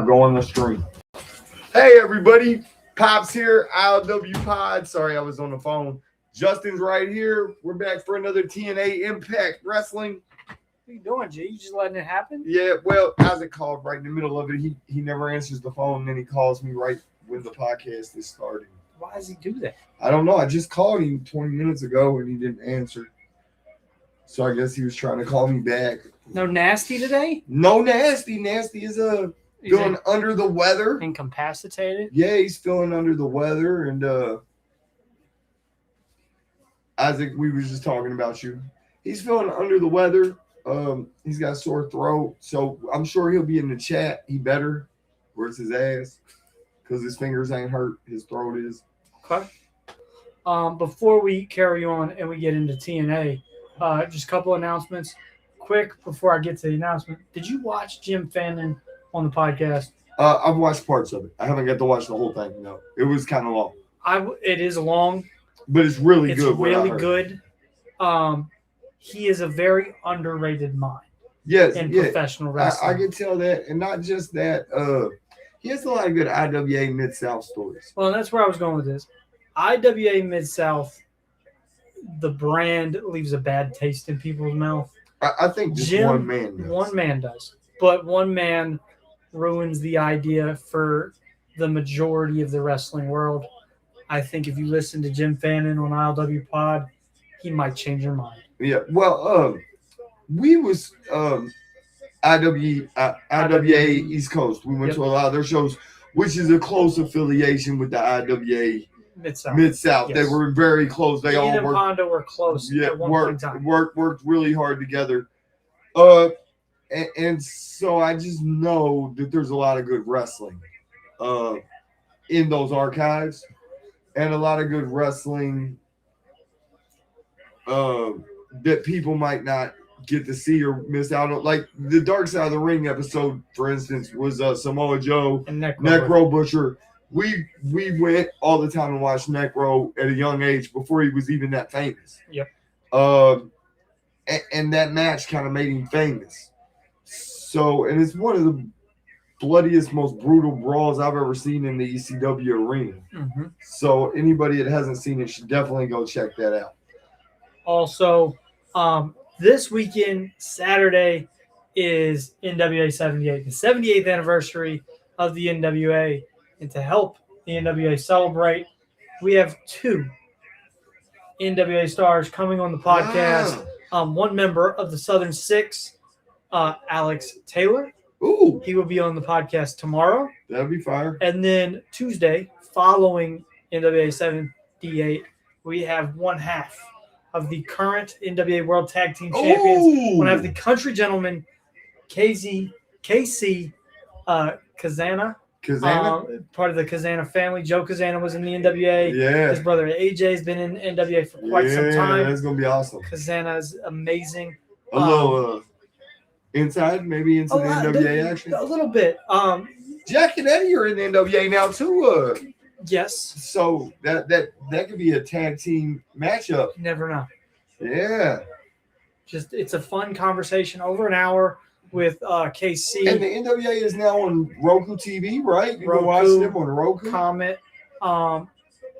Go on the stream. Hey everybody, Pops here, ILWPOD. Sorry, I was on the phone. Justin's right here. We're back for another TNA IMPACT Wrestling. What are you doing, G? You just letting it happen? Yeah, well, Isaac called right in the middle of it. He never answers the phone, and then he calls me right when the podcast is starting. Why does he do that? I don't know. I just called him 20 minutes ago, and he didn't answer. So I guess he was trying to call me back. No nasty today? No nasty. Nasty is feeling under the weather. Incapacitated? Yeah, he's feeling under the weather. And Isaac, we was just talking about you. He's feeling under the weather. He's got a sore throat. So I'm sure he'll be in the chat. He better. Where's his ass? Because his fingers ain't hurt. His throat is. Okay. Before we carry on and we get into TNA, just a couple announcements. Quick, before I get to the announcement. Did you watch Jim Fannin on the podcast? I've watched parts of it. I haven't got to watch the whole thing. No, it was kind of long. It is long, but it's really good. It's really good. He is a very underrated mind. Yes, in professional wrestling. I can tell that, and not just that. He has a lot of good IWA Mid-South stories. Well, and that's where I was going with this. IWA Mid-South, the brand leaves a bad taste in people's mouth. I think just Jim, one man does. One man does. But one man ruins the idea for the majority of the wrestling world. I think if you listen to Jim Fannin on ILWPOD, he might change your mind. Yeah, well, we was IWA East Coast. We went to a lot of their shows, which is a close affiliation with the IWA Mid-South. Yes. They were very close. They all and Pondo were close at one point in time. Worked really hard together. And so I just know that there's a lot of good wrestling in those archives, and a lot of good wrestling that people might not get to see or miss out on. Like the Dark Side of the Ring episode, for instance, was Samoa Joe and Necro Butcher. We went all the time and watched Necro at a young age before he was even that famous. Yep. And that match kind of made him famous. So, and it's one of the bloodiest, most brutal brawls I've ever seen in the ECW arena. Mm-hmm. So anybody that hasn't seen it should definitely go check that out. Also, this weekend, Saturday, is NWA 78, the 78th anniversary of the NWA. And to help the NWA celebrate, we have two NWA stars coming on the podcast. One member of the Southern Six, Alex Taylor. Ooh. He will be on the podcast tomorrow. That'd be fire. And then Tuesday, following NWA 78, we have one half of the current NWA World Tag Team Champions. We're going to have the country gentleman, KC Kazana. Part of the Kazana family. Joe Kazana was in the NWA. Yeah. His brother AJ has been in NWA for quite some time. That's going to be awesome. Kazana is amazing. A little inside, maybe into the NWA action? A little bit. Jack and Eddie are in the NWA now, too. Yes. So that could be a tag team matchup. You never know. Yeah. Just it's a fun conversation over an hour with KC. And the NWA is now on Roku TV, right? You can watch them on Roku. Comment.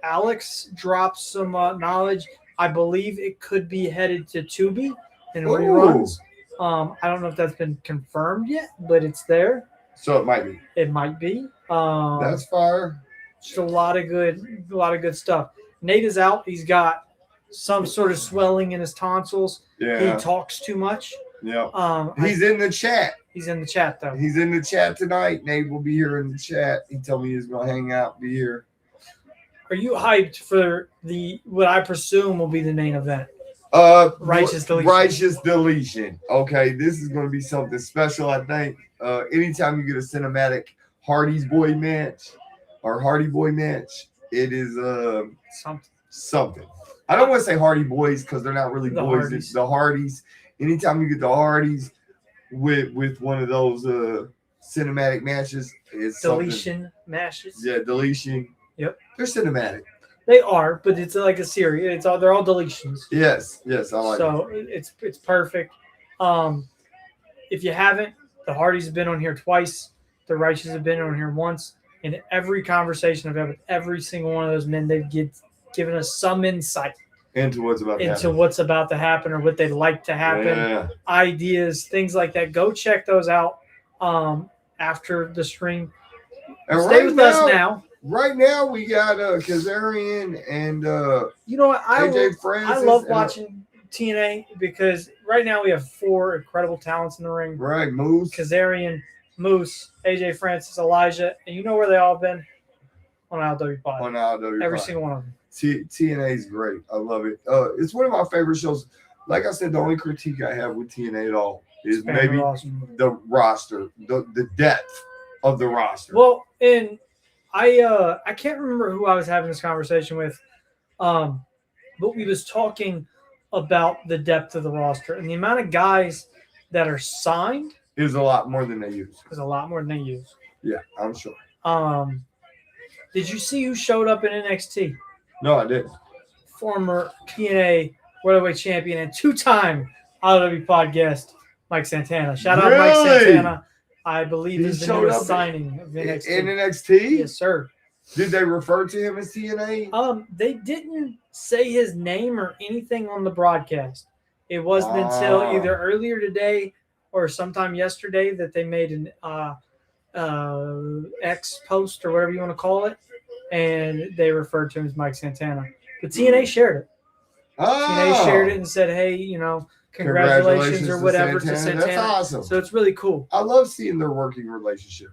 Alex dropped some knowledge. I believe it could be headed to Tubi and reruns. I don't know if that's been confirmed yet, but it's there. So it might be. It might be. That's fire. Just a lot of good stuff. Nate is out. He's got some sort of swelling in his tonsils. Yeah. He talks too much. Yeah. He's in the chat. He's in the chat, though. He's in the chat tonight. Nate will be here in the chat. He told me he's going to hang out, be here. Are you hyped for what I presume will be the main event? Righteous Deletion. Okay, this is going to be something special, I think. Anytime you get a cinematic Hardy Boy match, it is something. I don't want to say Hardy Boys because they're not really boys. Hardys. It's the Hardys. Anytime you get the Hardys with one of those cinematic matches, it's Deletion something. matches. Yeah, Deletion. Yep. They're cinematic. They are, but it's like a series. They're all deletions. Yes, I like it. So it's perfect. If you haven't, the Hardys have been on here twice. The Righteous have been on here once. In every conversation I've had with every single one of those men, they've given us some insight into what's about to happen or what they'd like to happen, ideas, things like that. Go check those out after the stream. And Stay with us now. Right now, we got Kazarian and you know what? AJ Francis. I love watching TNA because right now we have 4 incredible talents in the ring. Right, Moose, Kazarian, Moose, AJ Francis, Elijah, and you know where they all been? On ILWPOD. On ILWPOD. Every single one of them. TNA is great. I love it. It's one of my favorite shows. Like I said, the only critique I have with TNA at all is maybe the roster, the depth of the roster. Well, and I can't remember who I was having this conversation with, but we was talking about the depth of the roster and the amount of guys that are signed is a lot more than they use. Yeah, I'm sure. Did you see who showed up in NXT? No, I didn't. Former TNA Worldwide Champion and 2-time ILWPOD guest, Mike Santana. Shout out Mike Santana. I believe is the newest signing of NXT. In NXT? Yes, sir. Did they refer to him as TNA? They didn't say his name or anything on the broadcast. It wasn't until either earlier today or sometime yesterday that they made an X post or whatever you want to call it, and they referred to him as Mike Santana. But TNA shared it. TNA shared it and said, hey, congratulations or whatever to Santana. That's awesome. So it's really cool. I love seeing their working relationship.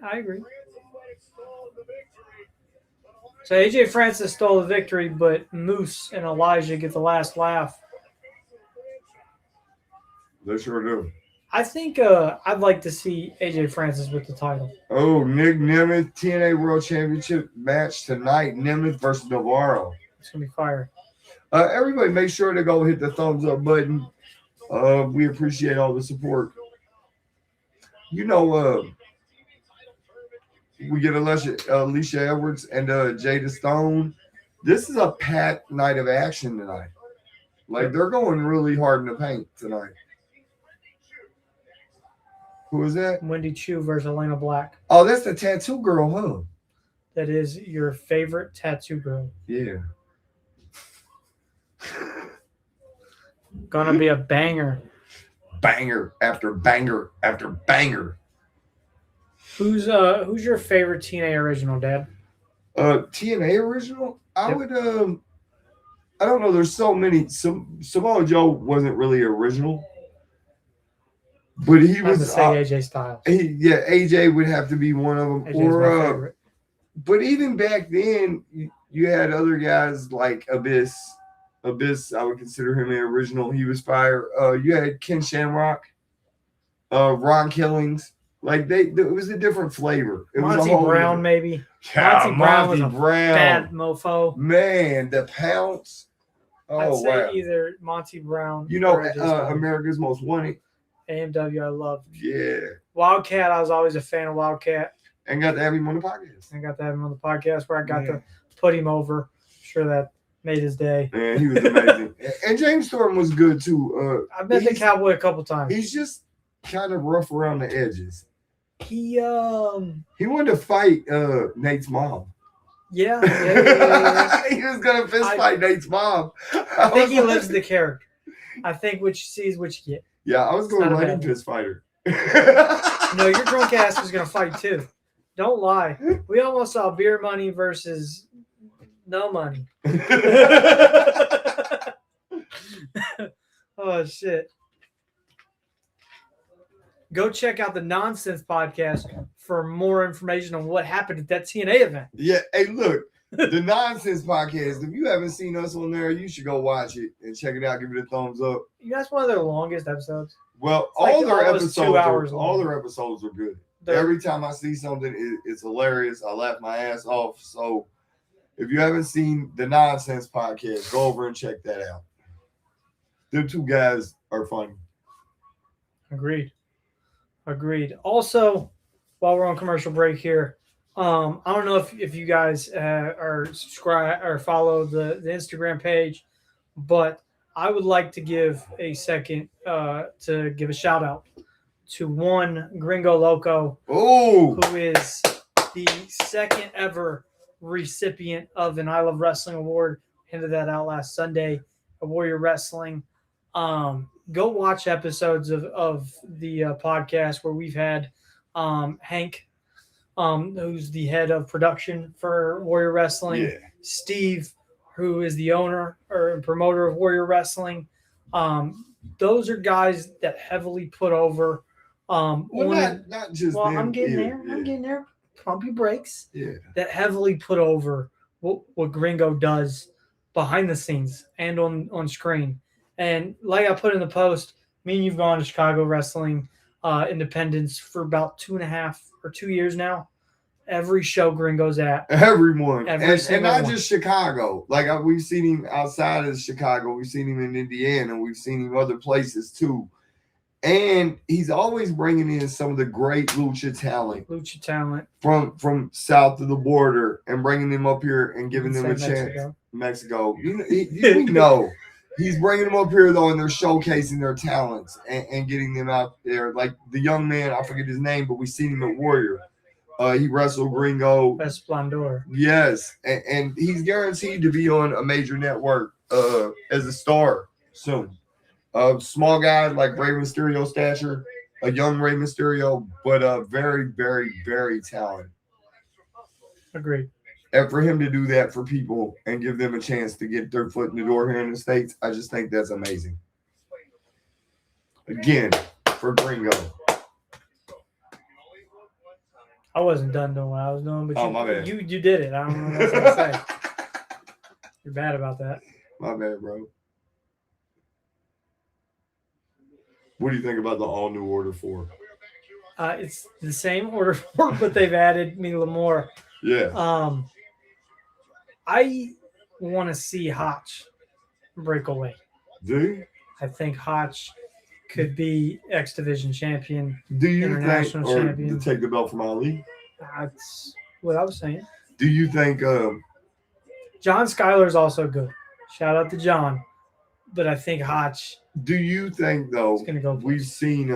I agree. So AJ Francis stole the victory, but Moose and Elijah get the last laugh. They sure do. I think I'd like to see AJ Francis with the title. Oh, Nick Nemeth, TNA World Championship match tonight. Nemeth versus Navarro. It's going to be fire. Everybody make sure to go hit the thumbs up button. We appreciate all the support. We get Alisha Edwards and Jada Stone. This is a packed night of action tonight. Like, they're going really hard in the paint tonight. Who is that? Wendy Choo versus Elayna Black. Oh, that's the tattoo girl, huh? That is your favorite tattoo girl. Yeah. Gonna be a banger. Banger after banger after banger. Who's your favorite TNA original, Dad? TNA original? I would I don't know, there's so many. Samoa Joe wasn't really original. But he was say AJ Styles. AJ would have to be one of them. AJ's my favorite. But even back then, you had other guys like Abyss. Abyss, I would consider him an original. He was fire. You had Ken Shamrock, Ron Killings. Like it was a different flavor. It was Monty Brown, maybe. Yeah, Monty Brown was a bad mofo. Man, the Pounce. I'd say either Monty Brown. America's Most Wanted. AMW, I loved. Yeah. Wildcat, I was always a fan of Wildcat. And got to have him on the podcast. Where I got to put him over. I'm sure that made his day. Man, he was amazing. And James Storm was good too. I've met the Cowboy a couple times. He's just kind of rough around the edges. He wanted to fight Nate's mom. Yeah. He was gonna fist fight Nate's mom. I think he lives the character. I think what you see is what you get. Yeah, I was going to let him fist fight her. No, your drunk ass was going to fight too. Don't lie. We almost saw beer money versus no money. Oh, shit. Go check out the Nonsense podcast for more information on what happened at that TNA event. Yeah. Hey, look. The Nonsense podcast. If you haven't seen us on there, you should go watch it and check it out. Give it a thumbs up. That's one of their longest episodes. Well, all their episodes are good. Every time I see something, it's hilarious. I laugh my ass off. So if you haven't seen the Nonsense podcast, go over and check that out. Them two guys are funny. Agreed. Also, while we're on commercial break here, I don't know if you guys are subscribed or follow the Instagram page, but I would like to give a second to give a shout out to one Gringo Loco, Oh, who is the second ever recipient of an I Love Wrestling award. Handed that out last Sunday at Warrior Wrestling. Go watch episodes of the podcast where we've had Hank, who's the head of production for Warrior Wrestling, yeah. Steve, who is the owner or promoter of Warrior Wrestling. Those are guys that heavily put over. Well, not just them. I'm getting either. there. Yeah. I'm getting there. Pump your brakes. Yeah. That heavily put over what Gringo does behind the scenes and on screen. And like I put in the post, me and you've gone to Chicago Wrestling Independence for about 2 years now. Every show Gringo's at. Everyone. And not one. just Chicago. Like we've seen him outside of Chicago. We've seen him in Indiana. We've seen him other places too. And he's always bringing in some of the great lucha talent from south of the border and bringing them up here and giving them a chance. Mexico. We know. He's bringing them up here, though, and they're showcasing their talents and getting them out there. Like the young man, I forget his name, but we've seen him at Warrior. He wrestled Gringo. Esplendor. Yes, and he's guaranteed to be on a major network as a star soon. Small guy like Rey Mysterio stature, a young Rey Mysterio, but very, very, very talented. Agreed. And for him to do that for people and give them a chance to get their foot in the door here in the States, I just think that's amazing. Again, for Gringo. I wasn't done doing what I was doing, but my bad. You did it. I don't know what else to say. You're bad about that. My bad, bro. What do you think about the all-new Order 4? It's the same Order 4, but they've added Mila Moore. Yeah. I want to see Hotch break away. Do you? I think Hotch could be X Division champion. Do you international think, or champion. to take the belt from Ali? That's what I was saying. Do you think John Skyler is also good? Shout out to John. But I think Hotch. Do you think, though, we've seen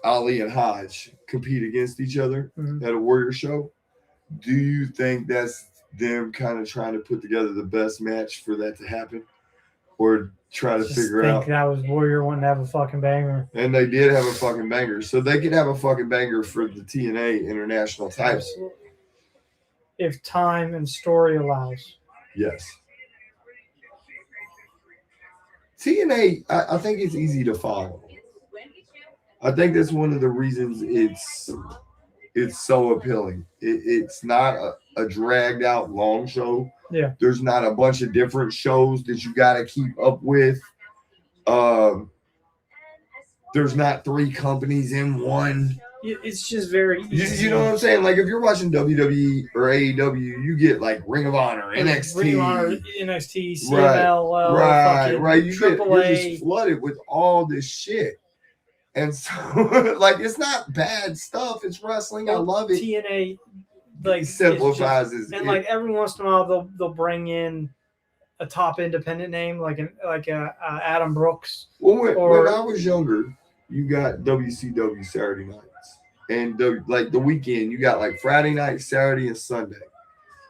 Ali and Hodge compete against each other at a Warrior show? Do you think that's them kind of trying to put together the best match for that to happen? Or try to figure out? I think that was Warrior wanting to have a fucking banger. And they did have a fucking banger. So they could have a fucking banger for the TNA international title. If time and story allows. Yes. TNA, I think it's easy to follow. I think that's one of the reasons it's so appealing. It's not a dragged out long show. Yeah. There's not a bunch of different shows that you got to keep up with. There's not 3 companies in one. It's just very easy. You know what I'm saying? Like if you're watching WWE or AEW, you get like Ring of Honor, NXT, Ring of Honor, NXT, CMLL, right. You're AAA. just flooded with all this shit. And so, like, it's not bad stuff. It's wrestling. I love it. TNA, like, simplifies it. And like every once in a while, they'll bring in a top independent name, like Adam Brooks. Well, when I was younger, you got WCW Saturday nights, and the weekend you got like Friday night, Saturday, and Sunday,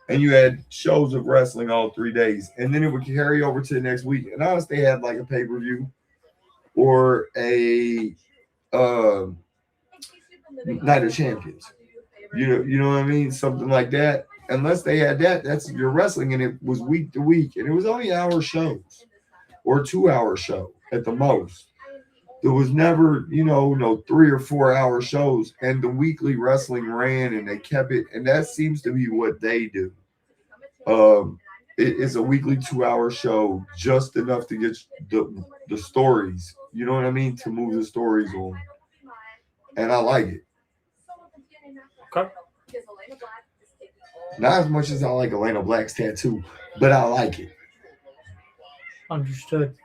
and you had shows of wrestling all 3 days, and then it would carry over to the next week. And honestly, they had like a pay-per-view or a Night of Champions. You know what I mean? Something like that. Unless they had that, that's your wrestling, and it was week to week, and it was only hour shows or 2-hour show at the most. There was never, no 3 or 4 hour shows, and the weekly wrestling ran, and they kept it, and that seems to be what they do. It's a weekly 2-hour show, just enough to get the stories. You know what I mean? To move the stories on, and I like it. Okay. Not as much as I like Elayna Black's tattoo, but I like it. Understood.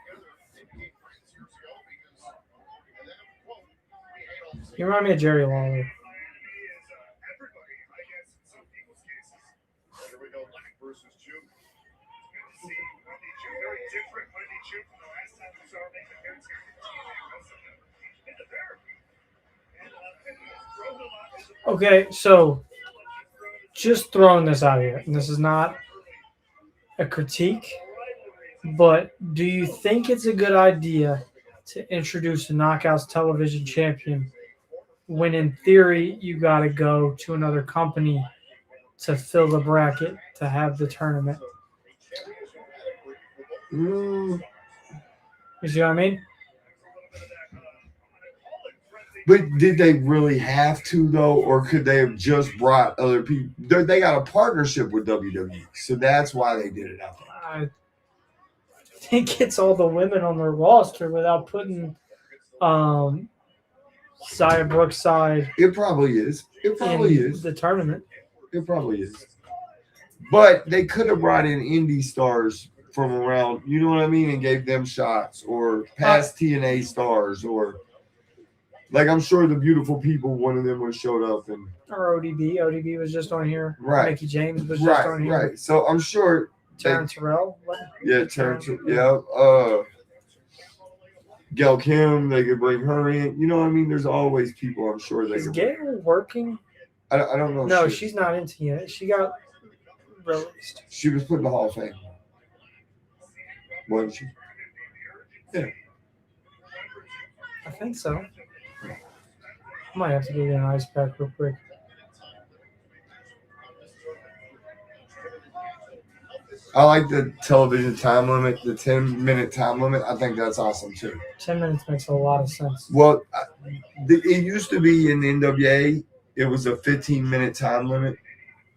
You remind me of Jerry Lawler. Okay, so just throwing this out here, and this is not a critique, but do you think it's a good idea to introduce a Knockouts television champion when in theory you got to go to another company to fill the bracket to have the tournament? Mm, You see what I mean? but did they really have to though, or could they have just brought other people? They got a partnership with WWE, so that's why they did it. I think. I think it's all the women on their roster without putting Xia Brookside It probably is. It probably in is. the tournament. It probably is. But they could have brought in indie stars from around, you know what I mean, and gave them shots, or past TNA stars, or like I'm sure the beautiful people, one of them would have showed up and Or ODB. ODB was just on here. Right. Mickey James was just on here. right. So I'm sure Taryn Terrell. What? yeah, Gail Kim, they could bring her in. You know what I mean? There's always people I'm sure they Is could Gail working? I don't know. No, she's not into it. She got released. She was put in the Hall of Fame. Wasn't she? I think so. I might have to go get an ice pack real quick. I like the television time limit, the 10-minute time limit. I think that's awesome too. 10 minutes makes a lot of sense. Well, it used to be in the NWA, it was a 15-minute time limit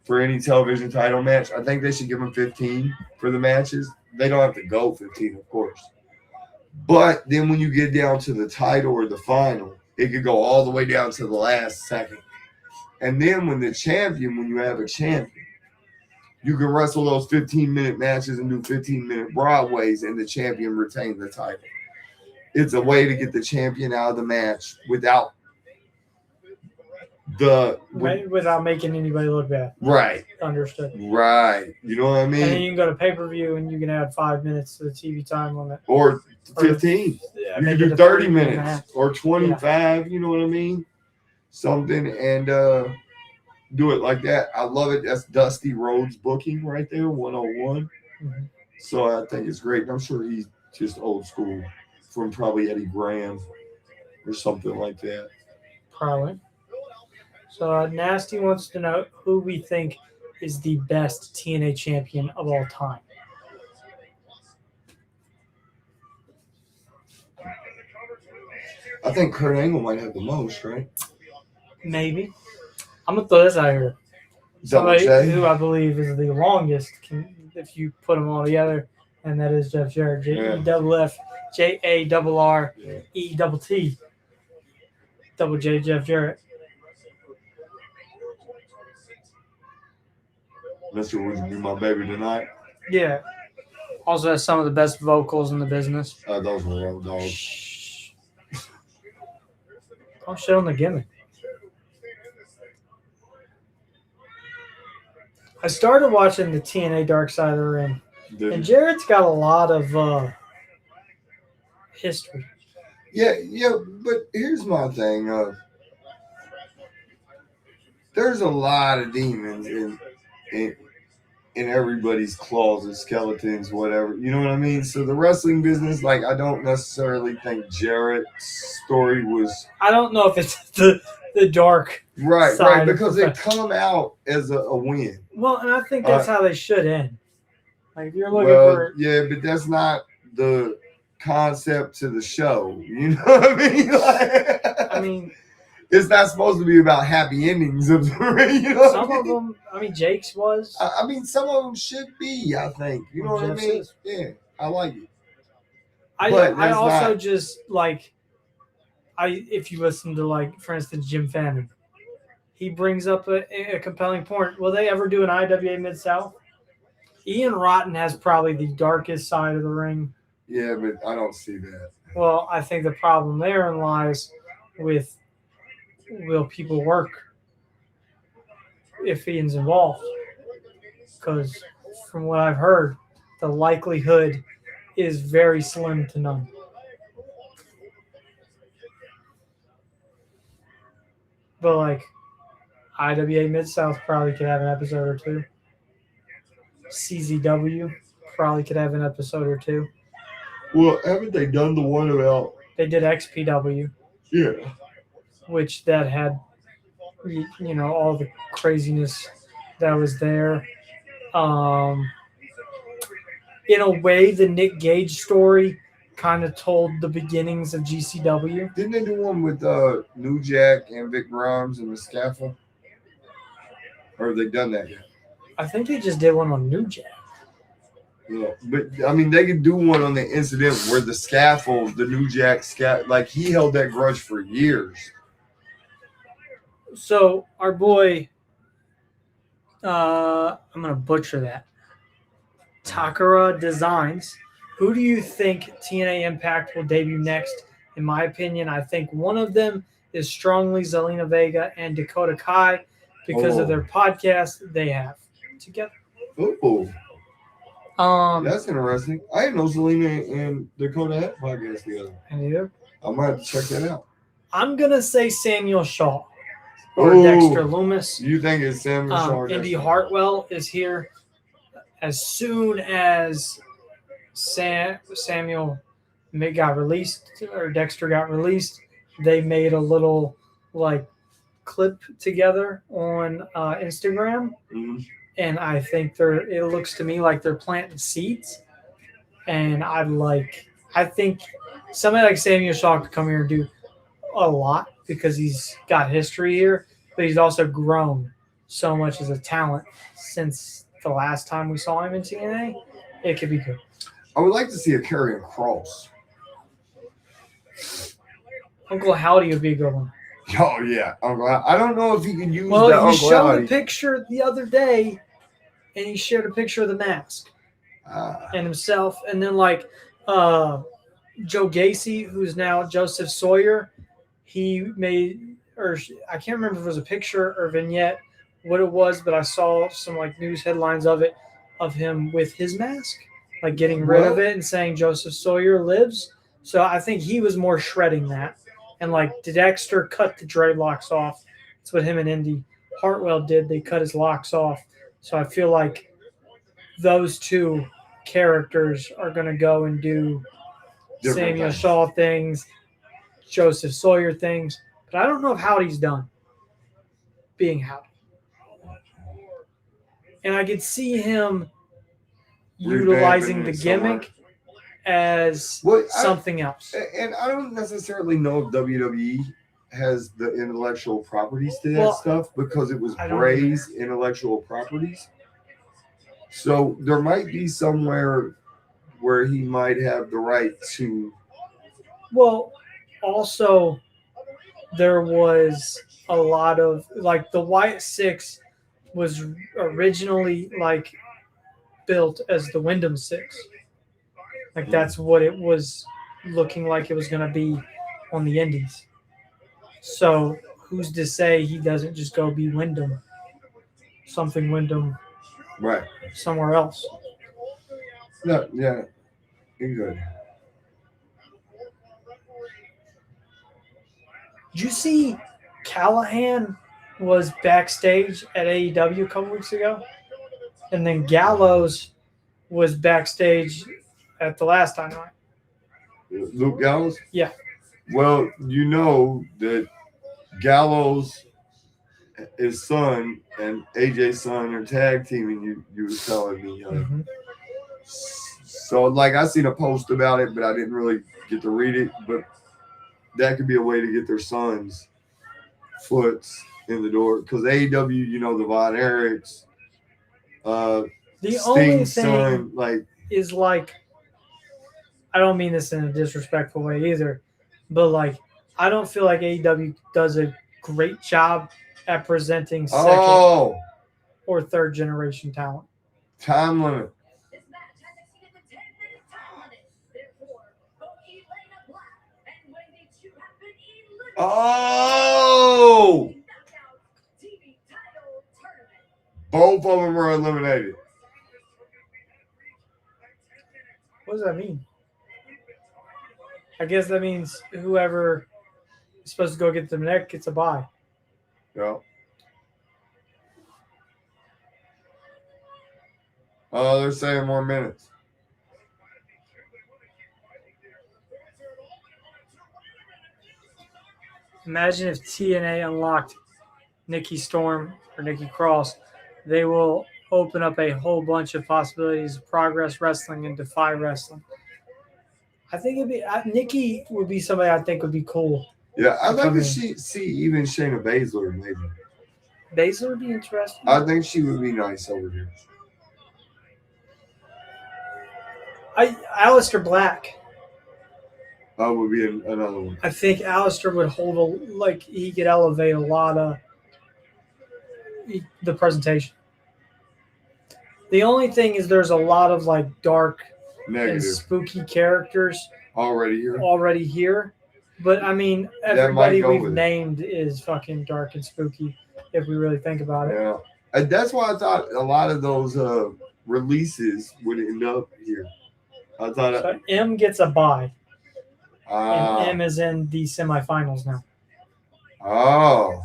for any television title match. I think they should give them 15 for the matches. They don't have to go 15, of course. But then when you get down to the title or the final, it could go all the way down to the last second. And then when you have a champion, you can wrestle those 15-minute matches and do 15-minute Broadways, and the champion retain the title. It's a way to get the champion out of the match without making anybody look bad. Right. Understood. Right. You know what I mean? And then you can go to pay-per-view and you can add 5 minutes to the TV time limit. Or 15. Yeah, you can do 30 minutes or 25. Yeah. You know what I mean? Something, and do it like that. I love it. That's Dusty Rhodes booking right there, 101. Mm-hmm. So I think it's great. I'm sure he's just old school from probably Eddie Graham or something like that. Probably. So Nasty wants to know who we think is the best TNA champion of all time. I think Kurt Angle might have the most, right? Maybe. I'm going to throw this out here. Somebody who I believe is the longest, if you put them all together, and that is Jeff Jarrett. JEFF, JARRETT, double J, Jeff Jarrett. Mr. Would You Be My Baby Tonight? Yeah. Also has some of the best vocals in the business. Those were road dogs. Don't shit on the gimmick. I started watching the TNA Dark Side of the Ring, and Jarrett's got a lot of history. Yeah, but here's my thing. There's a lot of demons in everybody's closet, skeletons, whatever. You know what I mean? So the wrestling business, like, I don't necessarily think Jarrett's story was. I don't know if it's the dark right, because it come out as a win. Well, and I think that's how they should end. Like, if you're looking for. Yeah, but that's not the concept to the show. You know what I mean? It's not supposed to be about happy endings of the ring. You know some of them, Jake's was. Some of them should be, I think. You know what I mean? Yeah, I like it. I also just, like, if you listen to, like, for instance, Jim Fannin, he brings up a compelling point. Will they ever do an IWA Mid-South? Ian Rotten has probably the darkest side of the ring. Yeah, but I don't see that. Well, I think the problem therein lies with, will people work if Ian's involved? Because from what I've heard, the likelihood is very slim to none. But like IWA Mid South probably could have an episode or two. CZW probably could have an episode or two. Well, haven't they done the one about? They did XPW, Yeah. which that had, you know, all the craziness that was there. In a way, the Nick Gage story kind of told the beginnings of GCW. Didn't they do one with New Jack and Vic Grimes and the Scaffold? Or have they done that yet? I think they just did one on New Jack. Yeah, but I mean, they could do one on the incident where the Scaffold, the New Jack like he held that grudge for years. So our boy, I'm gonna butcher that. Takara Designs. Who do you think TNA Impact will debut next? In my opinion, I think one of them is strongly Zelina Vega and Dakota Kai because of their podcast they have together. Oh, that's interesting. I didn't know Selena and Dakota had podcast together. And either. I might have to check that out. I'm gonna say Samuel Shaw or Dexter Loomis. You think it's Samuel Shaw? Or Indy Dexter? Hartwell is here. As soon as Samuel got released or Dexter got released, they made a little like clip together on Instagram. Mm-hmm. And I think it looks to me like they're planting seeds. And I think somebody like Samuel Shaw could come here and do a lot because he's got history here, but he's also grown so much as a talent since the last time we saw him in TNA. It could be good. I would like to see a Karrion Kross. Uncle Howdy would be a good one. Oh yeah, I don't know if he can use. Well, that he Uncle showed Howdy. a picture the other day, and he shared a picture of the mask and himself, and then like Joe Gacy, who's now Joseph Sawyer, he made, or I can't remember if it was a picture or vignette, what it was, but I saw some like news headlines of it, of him with his mask, like getting rid of it and saying Joseph Sawyer lives. So I think he was more shredding that. And like Dexter cut the dreadlocks off. That's what him and Indy Hartwell did. They cut his locks off. So I feel like those two characters are going to go and do Samuel Shaw things, Joseph Sawyer things. But I don't know if Howdy's done being Howdy. And I could see him utilizing the gimmick as something else. And I don't necessarily know if WWE has the intellectual properties to that stuff because it was Bray's intellectual properties. So there might be somewhere where he might have the right to. Well, also, there was a lot of, like, the Wyatt Six was originally, like, built as the Wyndham Six. Like, that's what it was looking like it was going to be on the Indies. So, who's to say he doesn't just go be Wyndham? Something Wyndham. Right. Somewhere else. No, yeah. You're good. Did you see Callahan was backstage at AEW a couple weeks ago? And then Gallows was backstage at the last time, right? Luke Gallows? Yeah. Well, you know that Gallows, his son, and AJ's son are tag teaming. You were telling me. Mm-hmm. So, like, I seen a post about it, but I didn't really get to read it. But that could be a way to get their sons' foots in the door. Because AEW, you know, the Von Erichs, the Sting's only thing son, like, is like, I don't mean this in a disrespectful way either, but like, I don't feel like AEW does a great job at presenting second or third generation talent. Time limit. Oh! Both of them were eliminated. What does that mean? I guess that means whoever is supposed to go get the neck gets a bye. Yeah. Oh, they're saying more minutes. Imagine if TNA unlocked Nikki Storm or Nikki Cross. They will open up a whole bunch of possibilities of Progress Wrestling and Defy Wrestling. I think Nikki would be somebody I think would be cool. Yeah, I'd like to see even Shayna Baszler maybe. Baszler would be interesting. I think she would be nice over here. Alisha Black. That would be another one. I think Alisha would hold he could elevate a lot of the presentation. The only thing is there's a lot of dark Negative. and spooky characters already here. But I mean, everybody we've named is fucking dark and spooky if we really think about it. Yeah, and that's why I thought a lot of those releases would end up here. I thought so M gets a bye. And M is in the semifinals now. Oh.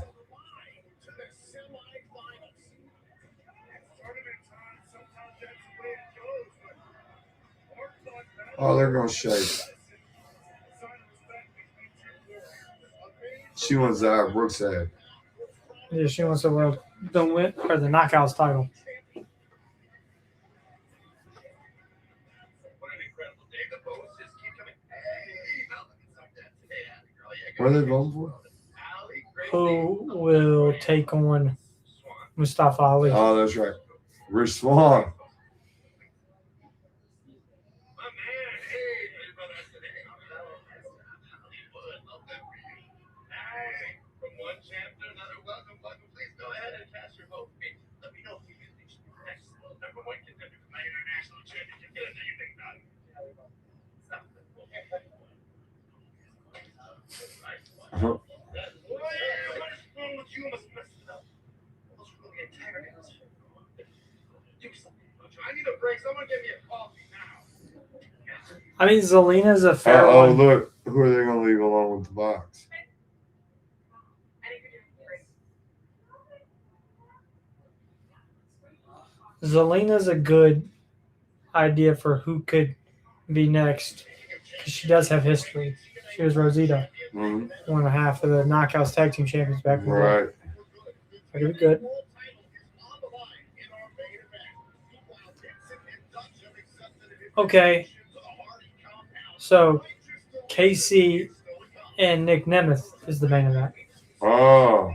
Oh, they're going to shake. She wants Brooks' head. Yeah, she wants the world don't win or the Knockouts title. What are they voting for? Who will take on Mustafa Ali? Oh, that's right. Rich Swann. Uh-huh. I mean, Zelina's a fair one. Oh, look. Who are they going to leave along with the box? Zelina's a good idea for who could be next. Because she does have history. She was Rosita. Mm-hmm. One and a half of the Knockouts Tag Team Champions back in the day. Right. That could be good. Okay. So, KC and Nick Nemeth is the main event. Oh.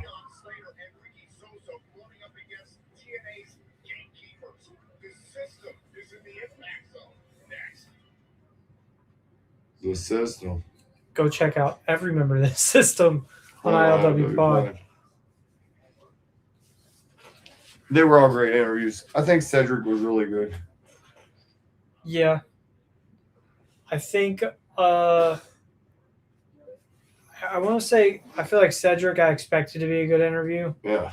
The system. Go check out every member of this system on ILWPOD. They were all great interviews. I think Cedric was really good. Yeah. I think I want to say I feel like Cedric I expected to be a good interview. Yeah.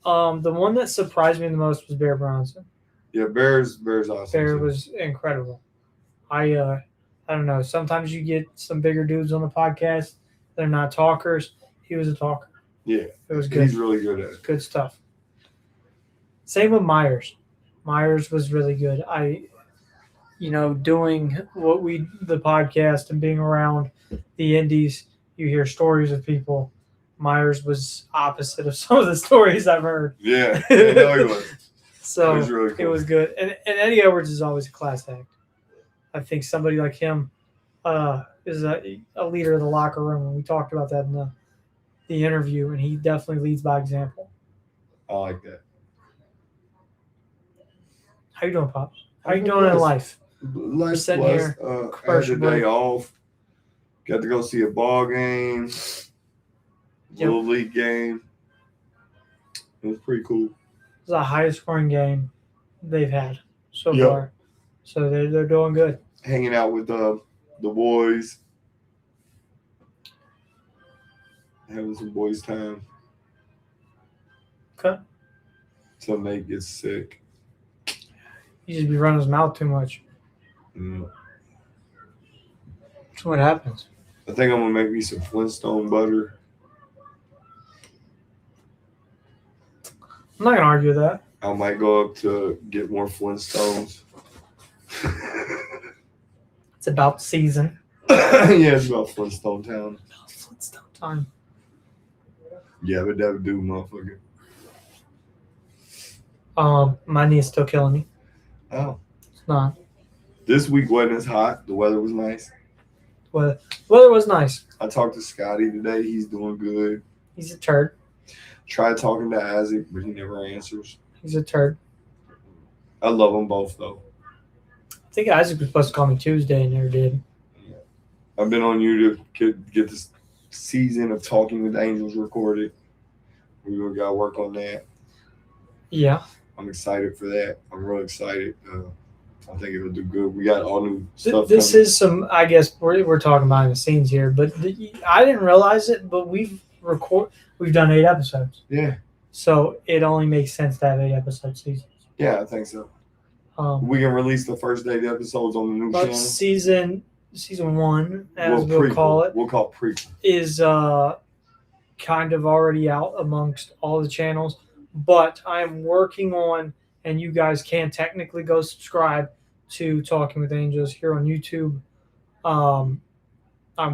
The one that surprised me the most was Bear Bronson. Yeah, Bear's awesome. Bear was incredible. I don't know. Sometimes you get some bigger dudes on the podcast. They're not talkers. He was a talker. Yeah. It was good. He's really good at it. Good stuff. Same with Myers. Myers was really good. Doing the podcast and being around the indies, you hear stories of people. Myers was opposite of some of the stories I've heard. Yeah, I know he was. So it was really cool. It was good. And Eddie Edwards is always a class act. I think somebody like him is a leader of the locker room, and we talked about that in the interview, and he definitely leads by example. I like that. How you doing, Pops? How you doing in life? Life's sitting blessed. here, Had the day off. Got to go see a ball game. Little league game. It was pretty cool. It was the highest scoring game they've had so far. So they're doing good. Hanging out with the boys. Having some boys' time. Okay. Till Nate gets sick. He just be running his mouth too much. Mm. That's what happens. I think I'm going to make me some Flintstone butter. I'm not gonna argue with that. I might go up to get more Flintstones. It's about the season. Yeah, it's about Flintstone Town. Flintstone time. Yeah, but that would do, motherfucker. My knee's still killing me. Oh. It's not. This week wasn't as hot. The weather was nice. Well, weather was nice. I talked to Scotty today. He's doing good. He's a turd. Tried talking to Isaac, but he never answers. He's a turd. I love them both, though. I think Isaac was supposed to call me Tuesday and never did. I've been on you to get this season of Talking with Angels recorded. We got to work on that. Yeah. I'm excited for that. I'm really excited. I think it'll do good. We got all new stuff. This is some, I guess, we're talking behind the scenes here, but I didn't realize it, but we've done 8 episodes. Yeah. So it only makes sense to have 8 episode seasons. Yeah, I think so. We can release the first 8 episodes on the new channel. Season 1, as we'll call it. We'll call it prequel. Is kind of already out amongst all the channels, but I'm working on, and you guys can technically go subscribe to Talking with Angels here on YouTube. I'm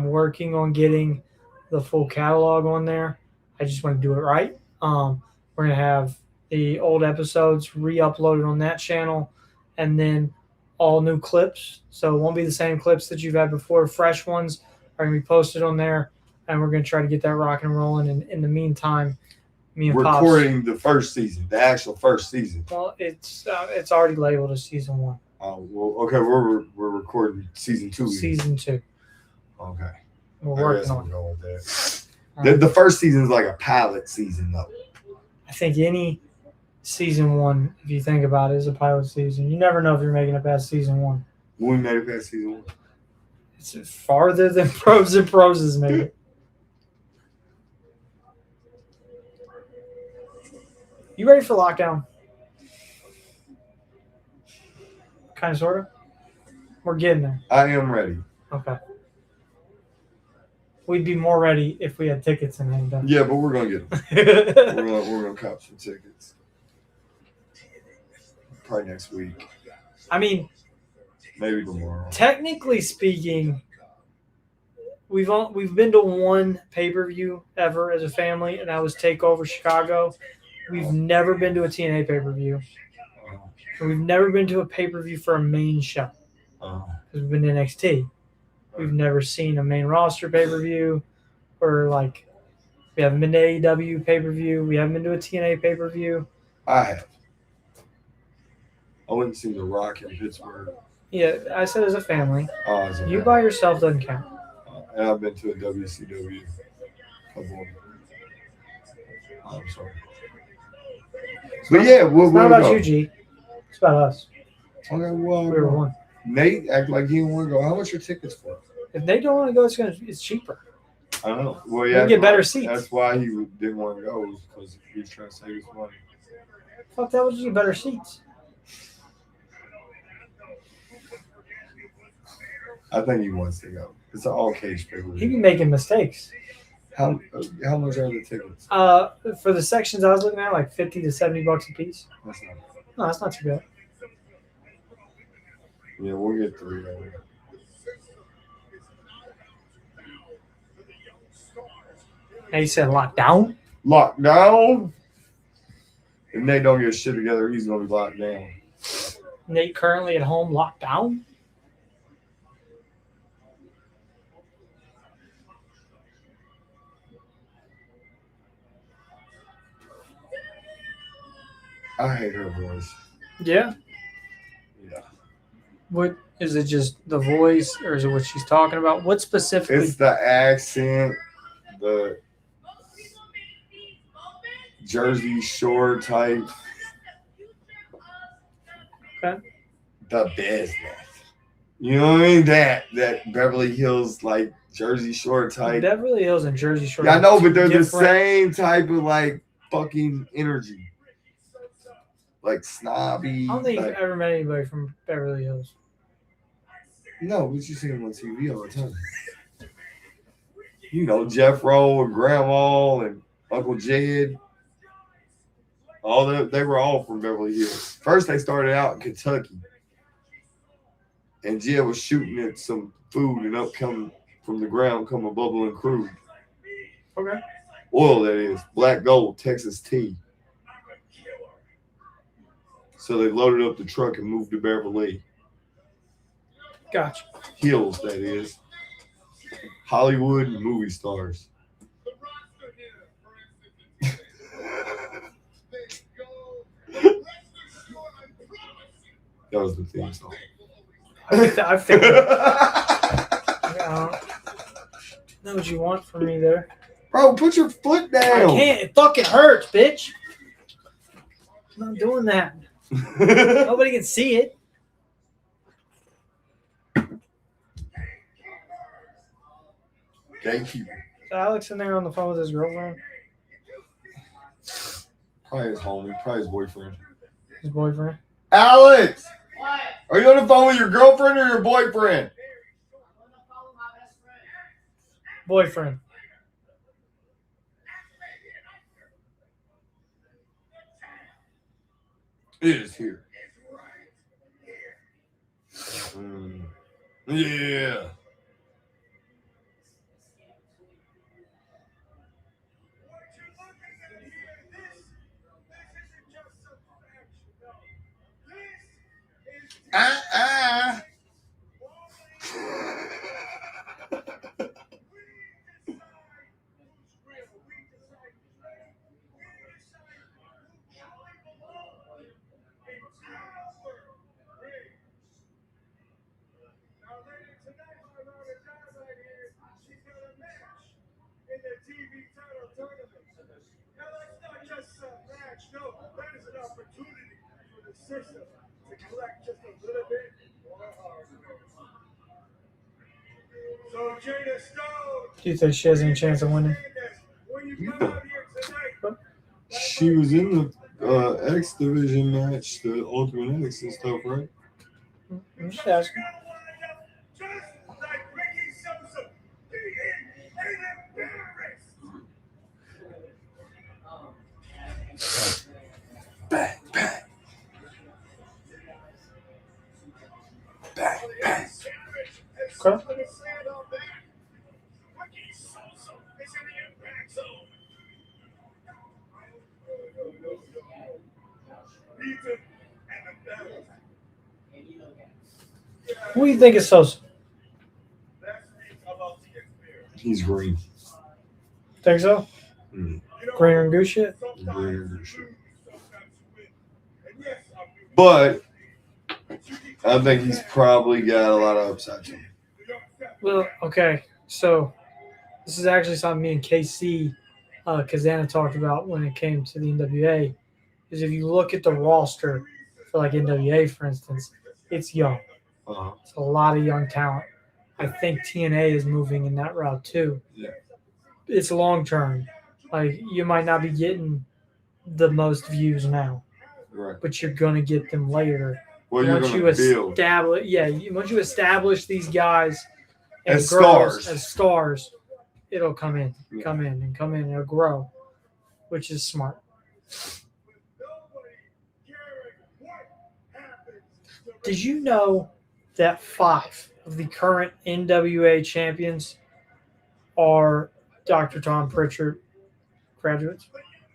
working on getting the full catalog on there. I just want to do it right. We're going to have the old episodes re-uploaded on that channel, and then all new clips. So it won't be the same clips that you've had before. Fresh ones are going to be posted on there, and we're going to try to get that rocking and rolling. And in the meantime, me and Pops recording the first season, the actual first season. Well, it's already labeled as season 1. Oh, well, okay. We're recording season 2. Season 2. Okay. We're working on it. Go with that. The first season is like a pilot season, though. I think any season 1, if you think about it, is a pilot season. You never know if you're making it past season 1. We made it past season 1. It's farther than Pros and Pros has made it. You ready for lockdown? Kind of, sort of. We're getting there. I am ready. Okay. We'd be more ready if we had tickets in hand. Yeah, but we're gonna get them. we're gonna cop some tickets. Probably next week. I mean, maybe tomorrow. Technically speaking, we've been to one pay-per-view ever as a family, and that was TakeOver Chicago. We've never been to a TNA pay-per-view. And we've never been to a pay-per-view for a main show. Because we've been to NXT. We've never seen a main roster pay-per-view, or like we haven't been to AEW pay-per-view. We haven't been to a TNA pay-per-view. I have. I wouldn't see The Rock in Pittsburgh. Yeah, I said as a family. You by by yourself doesn't count. And I've been to a WCW. I'm sorry. But yeah, it's not about you, G. It's about us. Okay, well, we were one. Nate act like he didn't want to go. How much are tickets for? If they don't want to go, it's cheaper. I don't know. Well, yeah, you get better seats. That's why he didn't want to go, because he was trying to save his money. Fuck, that would just get better seats. I think he wants to go. It's an all cage pay-per-view. He be making mistakes. How much are the tickets? For the sections I was looking at, like $50 to $70 a piece. That's not too bad. Yeah, we'll get 3 of them. Now you said lockdown? Lockdown? If Nate don't get shit together, he's going to be locked down. Nate currently at home locked down? I hate her voice. Yeah? Yeah. What is it, just the voice, or is it what she's talking about? What specifically? It's the accent, the Jersey Shore type. Okay. The business. You know what I mean? That Beverly Hills, like Jersey Shore type. Beverly Hills and Jersey Shore. Yeah, I know, but they're the same type of like fucking energy. Like snobby. I don't think you've ever met anybody from Beverly Hills. No, but you see them on TV all the time. You know, Jeff Rowe and Grandma and Uncle Jed. They were all from Beverly Hills. First, they started out in Kentucky, and Gia was shooting at some food, and up come from the ground come a bubbling crude. Okay. Oil, that is. Black gold, Texas tea. So they loaded up the truck and moved to Beverly Gotcha. Hills, that is. Hollywood movie stars. That was the theme song. I figured. I know what you want from me there. Bro, put your foot down. I can't. It fucking hurts, bitch. I'm not doing that. Nobody can see it. Gatekeeper. Is Alex in there on the phone with his girlfriend? Probably his homie. Probably his boyfriend. His boyfriend? Alex! What? Are you on the phone with your girlfriend or your boyfriend? I'm on the phone with my best friend. Boyfriend. It is here. Yeah. So Jada Stone. Do you think she has any chance of winning? She was in the X Division match, the Ultimate X and stuff, right? I'm just asking. Just like Ricky Sosa being embarrassed. Bang, bang. Bang, bang. Okay. What do you think of Sosa? He's green. Think so? Mm. Greener and goose shit? Green shit. But I think he's probably got a lot of upside to him. Well, okay. So this is actually something me and KC Kazana talked about when it came to the NWA. Is if you look at the roster for like NWA, for instance, it's young. Uh-huh. It's a lot of young talent. I think TNA is moving in that route too. Yeah. It's long term. Like you might not be getting the most views now, Right. but you're gonna get them later. Well, you're Once going you to build. once you establish these guys and As girls stars. as stars, it'll come in, and it'll grow, which is smart. Did you know that 5 of the current NWA champions are Dr. Tom Pritchard graduates?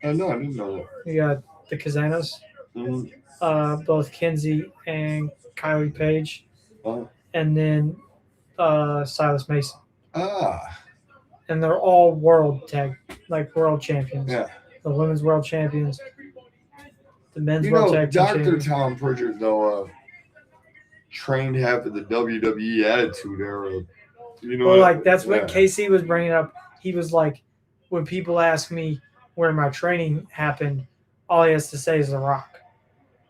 No, I didn't know that. You got the Kazanas, Mm-hmm. both Kinsey and Kylie Page, Oh. and then Silas Mason. Ah. And they're all world champions. Yeah. The women's world champions, the men's You world know, tag team Dr. champions. Tom Pritchard, though, trained half of the WWE Attitude Era. You know, Well, like that's what yeah. KC was bringing up. He was like, when people ask me where my training happened, all he has to say is The Rock.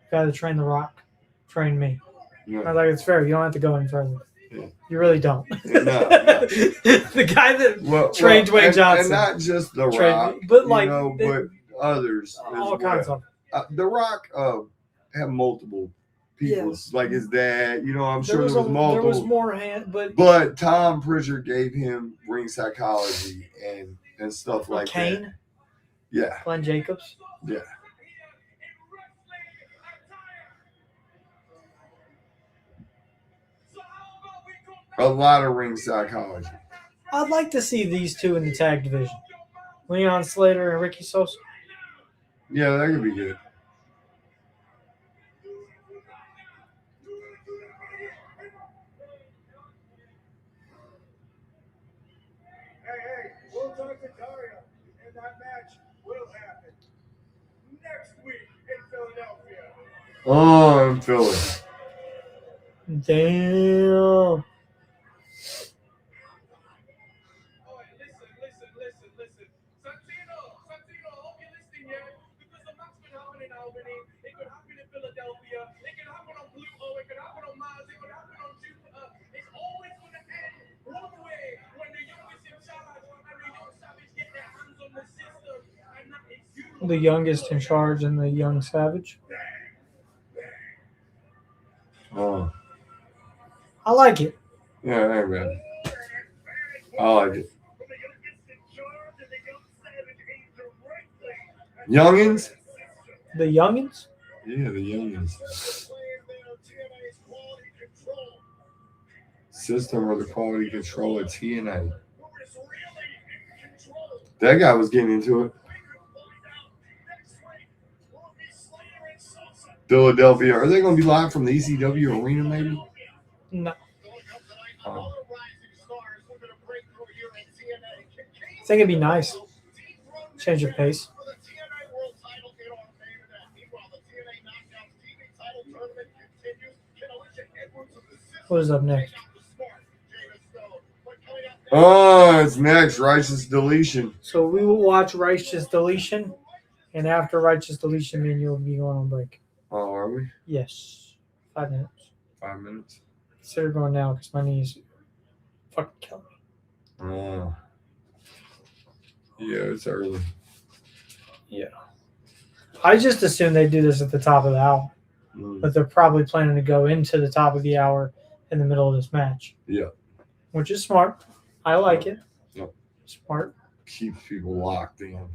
The guy that trained The Rock trained me. Yeah. I was like, it's fair. You don't have to go any further. Yeah. You really don't. Yeah, no. The guy that trained Dwayne Johnson. And not just The trained Rock, me, but like but others. all as kinds well. of. The Rock had multiple people, Yes. like his dad. You know, I'm sure There there was multiple. There was more But Tom Pritchard gave him ring psychology and stuff like Kane, that. Yeah, Glenn Jacobs. yeah. A lot of ring psychology. I'd like to see these two in the tag division. Leon Slater and Ricky Sosa. Yeah, that could be good. Hey, we'll talk to Dario, and that match will happen next week in Philadelphia. Oh, I'm Philly. Damn. Oh, listen. Santino, I hope you're listening, yeah? Because the match could happen in Albany, it could happen in Philadelphia, it could happen on Pluto, it could happen on Mars, it could happen on Jupiter. It's always going to end one way when the youngest in charge and the young savage get their hands on the system, and that is you. The youngest in charge and the young savage. Oh, I like it. yeah, hey, man. I like it. Youngins? The youngins? Yeah, the youngins. System or the quality control at TNA. That guy was getting into it. Philadelphia. Are they going to be live from the ECW arena, maybe? No. Oh. I think it'd be nice. Change of pace. What is up next? Oh, it's next. Righteous Deletion. So we will watch Righteous Deletion, and after Righteous Deletion, me and you will be going on break. Oh, are we? Yes. 5 minutes. 5 minutes? Consider going now because my knees fucking kill me. Oh. Yeah, it's early. Yeah. I just assumed they do this at the top of the hour, but they're probably planning to go into the top of the hour in the middle of this match. Yeah. Which is smart. I like it. Yep. Smart. Keeps people locked in.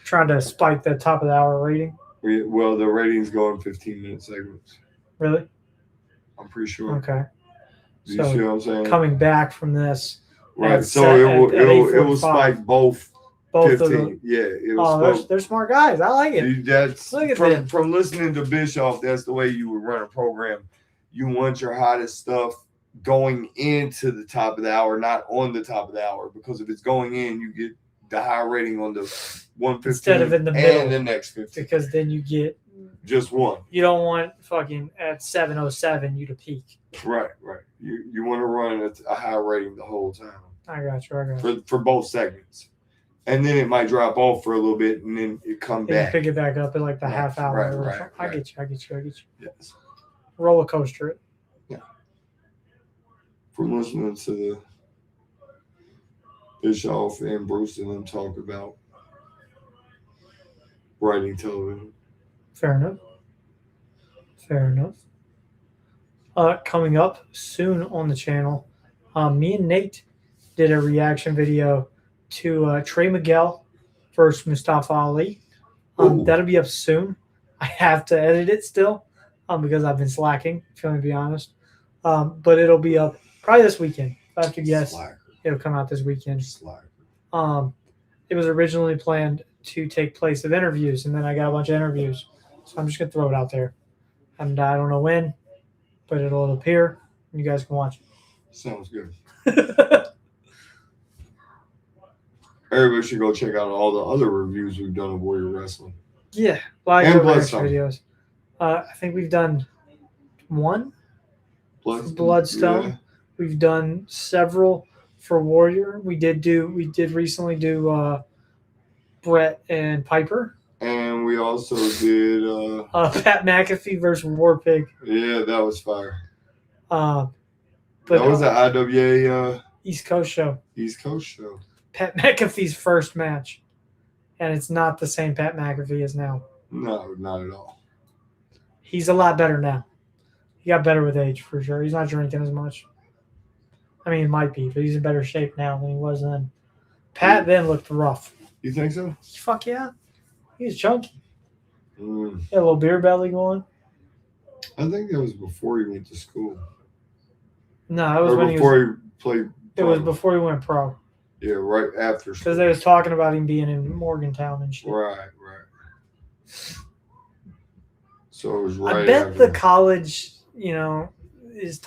Trying to spike the top of the hour rating. Well, the ratings go in 15-minute segments. Really? I'm pretty sure. Okay. Do you see what I'm saying? Coming back from this. Right. So it will spike both. Both 15. of them. Yeah. It Oh, will they're smart guys. I like it. That's Look at them. from listening to Bischoff. That's the way you would run a program. You want your hottest stuff going into the top of the hour, not on the top of the hour, because if it's going in, you get the high rating on the 115 instead of in the middle, and the next 15. Because then you get just one. You don't want fucking at 7:07 you to peak. Right. You want to run at a high rating the whole time. I got you. For both segments. And then it might drop off for a little bit and then it come Then back. you pick it back up at like the half hour. Right. I get you. Yes. Roller coaster it. Yeah. From listening to the Bischoff and Bruce and them talk about writing television. Fair enough. Coming up soon on the channel, me and Nate did a reaction video to Trey Miguel versus Mustafa Ali. That'll be up soon. I have to edit it still because I've been slacking, if you want to be honest. But it'll be up probably this weekend. If I have to guess, it'll come out this weekend. It was originally planned to take place of interviews, and then I got a bunch of interviews. So I'm just going to throw it out there. And I don't know when, but it'll appear, and you guys can watch it. Sounds good. Everybody should go check out all the other reviews we've done of Warrior Wrestling. Yeah. Well, and Bloodstone videos. I think we've done one. Bloodstone. Yeah. We've done several for Warrior. We did recently do Brett and Piper. And we also did Pat McAfee versus War Pig. Yeah, that was fire. But that was the IWA East Coast show. Pat McAfee's first match. And it's not the same Pat McAfee as now. No, not at all. He's a lot better now. He got better with age for sure. He's not drinking as much. I mean, he might be, but he's in better shape now than he was then. Pat then looked rough. You think so? Fuck yeah. He was chunky. He Mm. had a little beer belly going. I think that was before he went to school. No, it was Or when he before was. he played. It was pro. before he went pro. Yeah, right after. Because they was talking about him being in Morgantown and shit. Right. So it was right I bet after. the college, is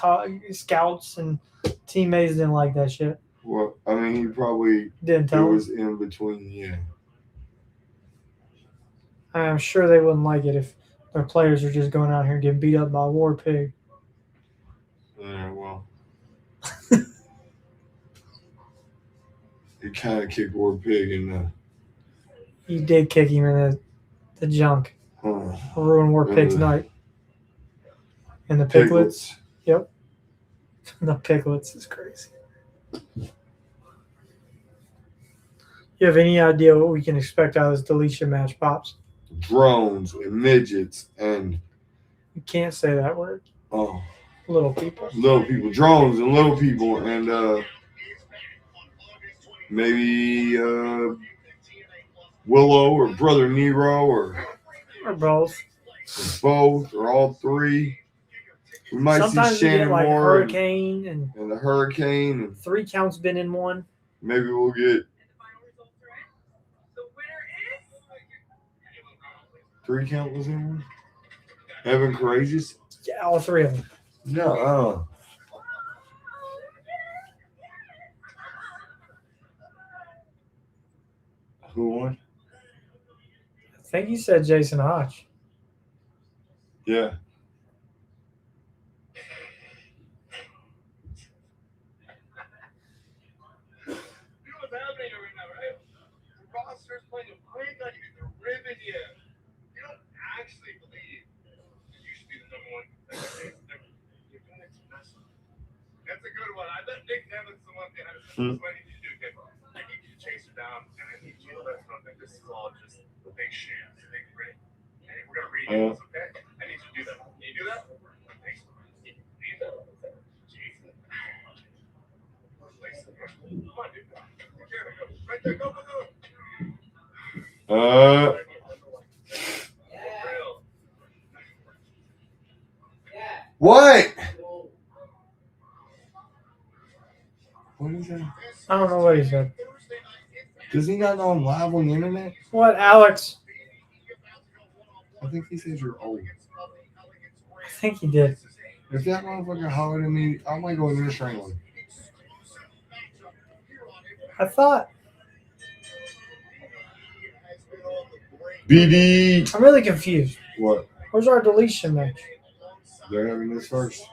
scouts and teammates didn't like that shit. Well, I mean, he probably Didn't it tell them. was in between. Yeah. I'm sure they wouldn't like it if their players are just going out here and getting beat up by a war pig. Yeah. Well. He kind of kicked War Pig in the. He did kick him in the junk. Ruin War Pig's night. And the piglets. Yep. The piglets is crazy. You have any idea what we can expect out of this Deletion match, Pops? Drones and midgets and You can't say that word. Little people. Little people, drones and little people, and maybe Willow or Brother Nero or both. Or all three. We might Sometimes see we get Shannon like Moore Hurricane and the Hurricane. And 3 counts been in one. maybe we'll get The winner is 3 count was in one. Evan Courageous. Yeah, all 3 of them. No. Who won? I think you said Jason Hodge. Yeah. You know what's happening right now, right? The roster's playing a great night. They're ribbing you. You don't actually believe that you should be the number 1 contender. You're going to mess up. That's a good one. I bet Nick Nemeth's the one that has what I need you to do, Nick. I need you to chase her down, and I need you to let her know that this is all just a big sham, a big rig. And we're going to read it, okay? I need you to do that. Can you do that? Thanks. Can you do that? Jesus. Come on, dude. Right there, go. What? What is that? I don't know what he said. Does he not know I'm live on the internet? What, Alex? I think he says you're old. I think he did. If that motherfucker hollered at me, I might go in there and strangle him. I thought. BD. I'm really confused. What? Where's our Deletion match? They're having this first.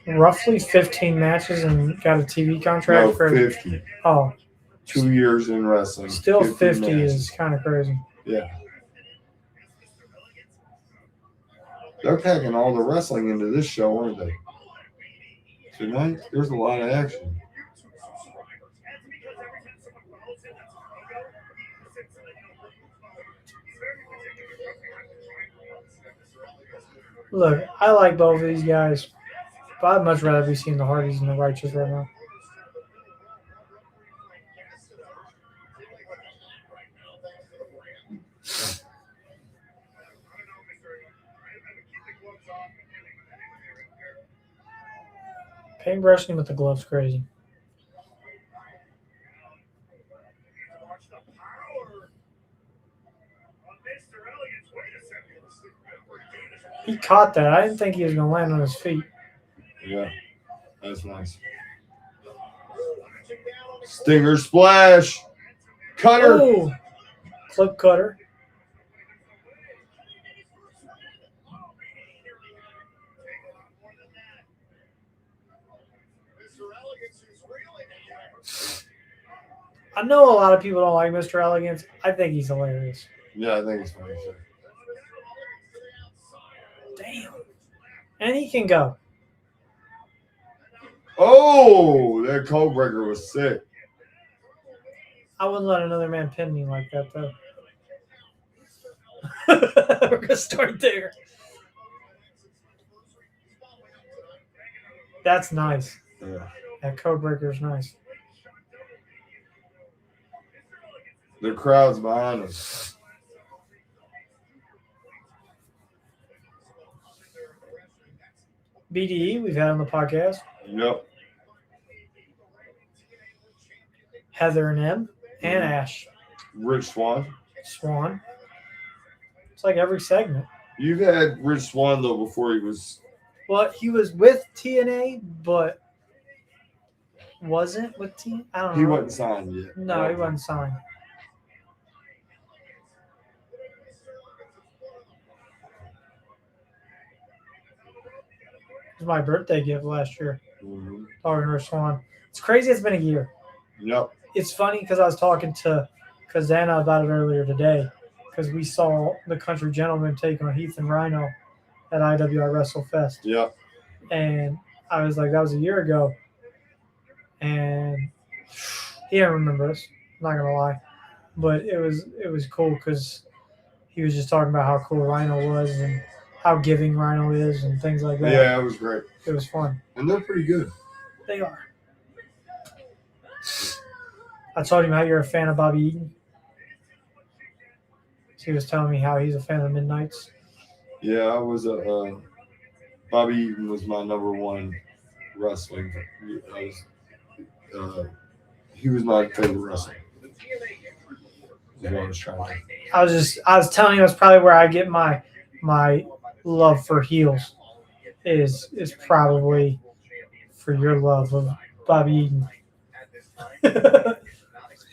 Roughly 15 matches and got a TV contract No, for 50. Oh, 2 years in wrestling. still 50 matches. is kind of crazy. Yeah. They're packing all the wrestling into this show, aren't they? Tonight, there's a lot of action. Look, I like both of these guys, but I'd much rather be seeing the Hardys and the Righteous right now. Paintbrushing with the gloves crazy. He caught that. I didn't think he was going to land on his feet. Yeah, that's nice. Stinger splash. Cutter. Oh, clip cutter. I know a lot of people don't like Mr. Elegance. I think he's hilarious. Yeah, I think it's funny too. Damn. And he can go. Oh, that code breaker was sick. I wouldn't let another man pin me like that, though. We're going to start there. That's nice. Yeah. That code breaker is nice. The crowd's behind us. BDE, we've had on the podcast. Yep. Heather and M and Ash Rich Swan. Swan. It's like every segment. You've had Rich Swan though before he was. Well, he was with TNA, but wasn't with TNA. I don't know. He wasn't signed yet. No, he wasn't signed. It was my birthday gift last year. Mm-hmm. Talking to Rich Swan. It's crazy. It's been a year. Yep. It's funny because I was talking to Kazana about it earlier today because we saw the Country Gentleman take on Heath and Rhino at IWI WrestleFest. Yep. And I was like, that was a year ago. And he didn't remember us, not going to lie. But it was cool because he was just talking about how cool Rhino was and how giving Rhino is and things like that. Yeah, it was great. It was fun. And they're pretty good. They are. I told him how you're a fan of Bobby Eaton. He was telling me how he's a fan of Midnights. Yeah, I was a Bobby Eaton was my number one wrestling. He was my favorite wrestler. Is what I was trying to. I was telling you that's probably where I get my love for heels is probably for your love of Bobby Eaton.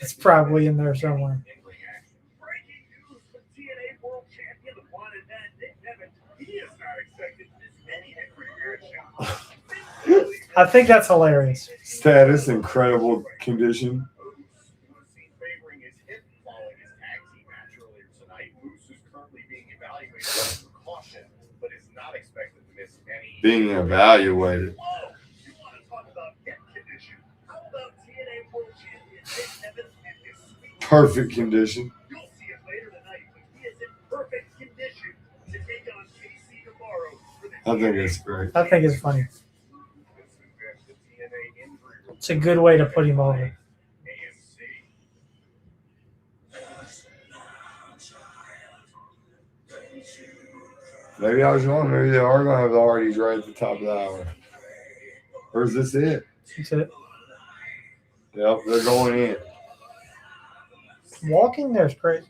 It's probably in there somewhere. Breaking news from TNA World Champion, the one and then Nemeth. He is not expected to miss any career shots. I think that's hilarious. Status, incredible condition. Favoring his hip following his tag team match earlier tonight. Moose is currently being evaluated for caution, but is not expected to miss any. Being evaluated. Whoa! You want to talk about hip condition? How about TNA World Champion Nemeth and his sweet? Perfect condition. You'll see it later tonight, but he is in perfect condition to take on KC Navarro for the I think it's great. I think it's funny. This is the TNA injury report. It's a good way to put him over. AMC. Maybe I was wrong. Maybe they are going to have the Hardys right at the top of the hour. Or is this it? That's it. Yep, they're going in. Walking there is crazy.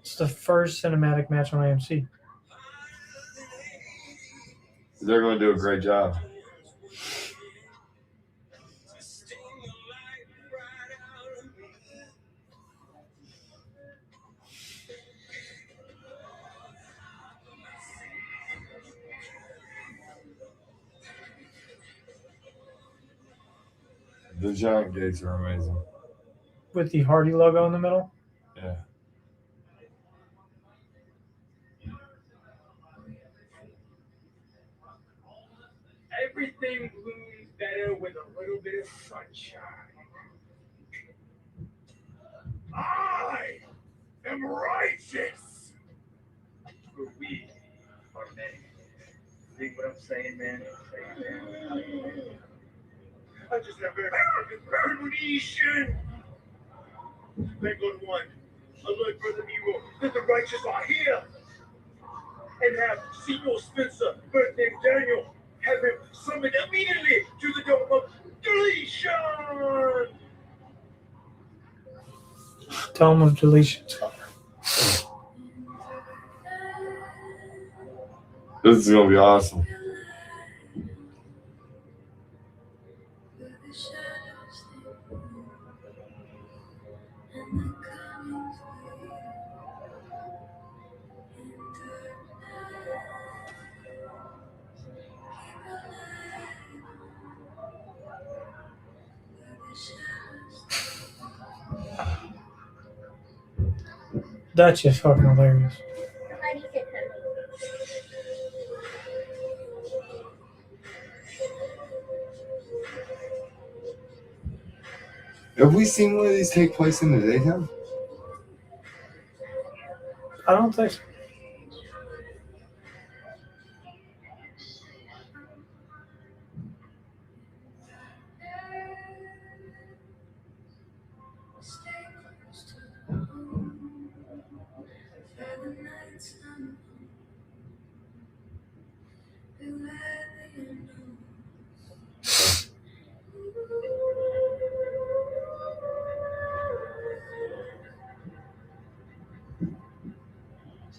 It's the first cinematic match on AMC. They're going to do a great job. The giant gates are amazing. With the Hardy logo in the middle. Yeah. Everything blooms better with a little bit of sunshine. I am righteous. For we are many. Think what I'm saying, man? I just have a premonition. Thank God one. Alert Brother Nero that the righteous are here. And have Seymour Spencer, birth name Daniel, have him summoned immediately to the dome of Deletion. Dome of Deletion. This is going to be awesome. That's just fucking hilarious. Have we seen one of these take place in the daytime? I don't think so.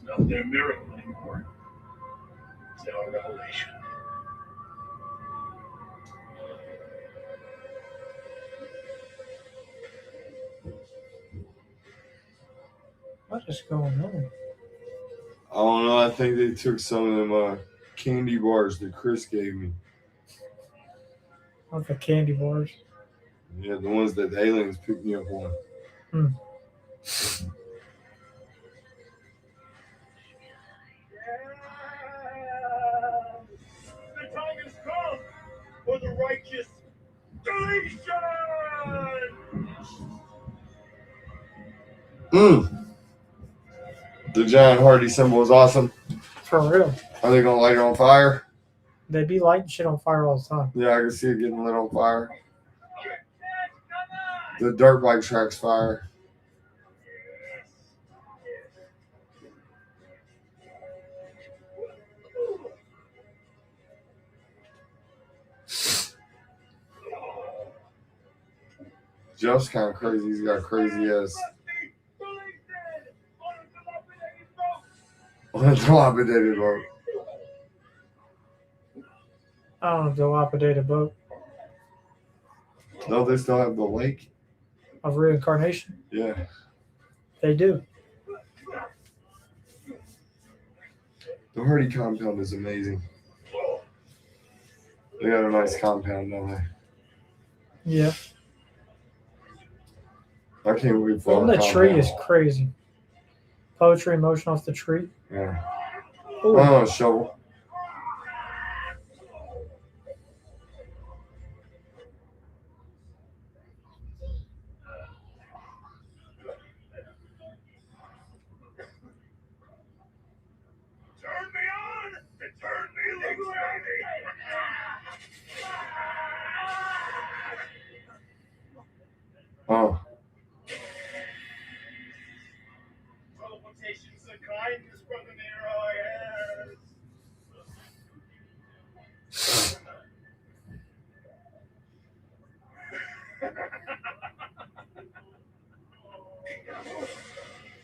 not their miracle anymore. It's our revelation. What is going on? I don't know. I think they took some of them candy bars that Chris gave me. Not the candy bars. Yeah, the ones that the aliens picked me up on. The time has come for the righteous Deletion! The giant Hardy symbol is awesome. For real. Are they gonna light it on fire? They be lighting shit on fire all the time. Yeah, I can see it getting lit on fire. The dirt bike track's fire. Jeff's kind of crazy. He's got crazy ass. On a dilapidated boat. I don't know, dilapidated boat Don't they still have the lake? of reincarnation. Yeah. They do. The Hardy compound is amazing. They got a nice compound, don't they? Yeah. I can't wait for On our the tree compound. is crazy. Poetry in motion off the tree. Yeah. Ooh. Oh, shovel. Turn me on and turn me loose, baby! Oh. Teleportation's the kindness, Brother Nero, yes.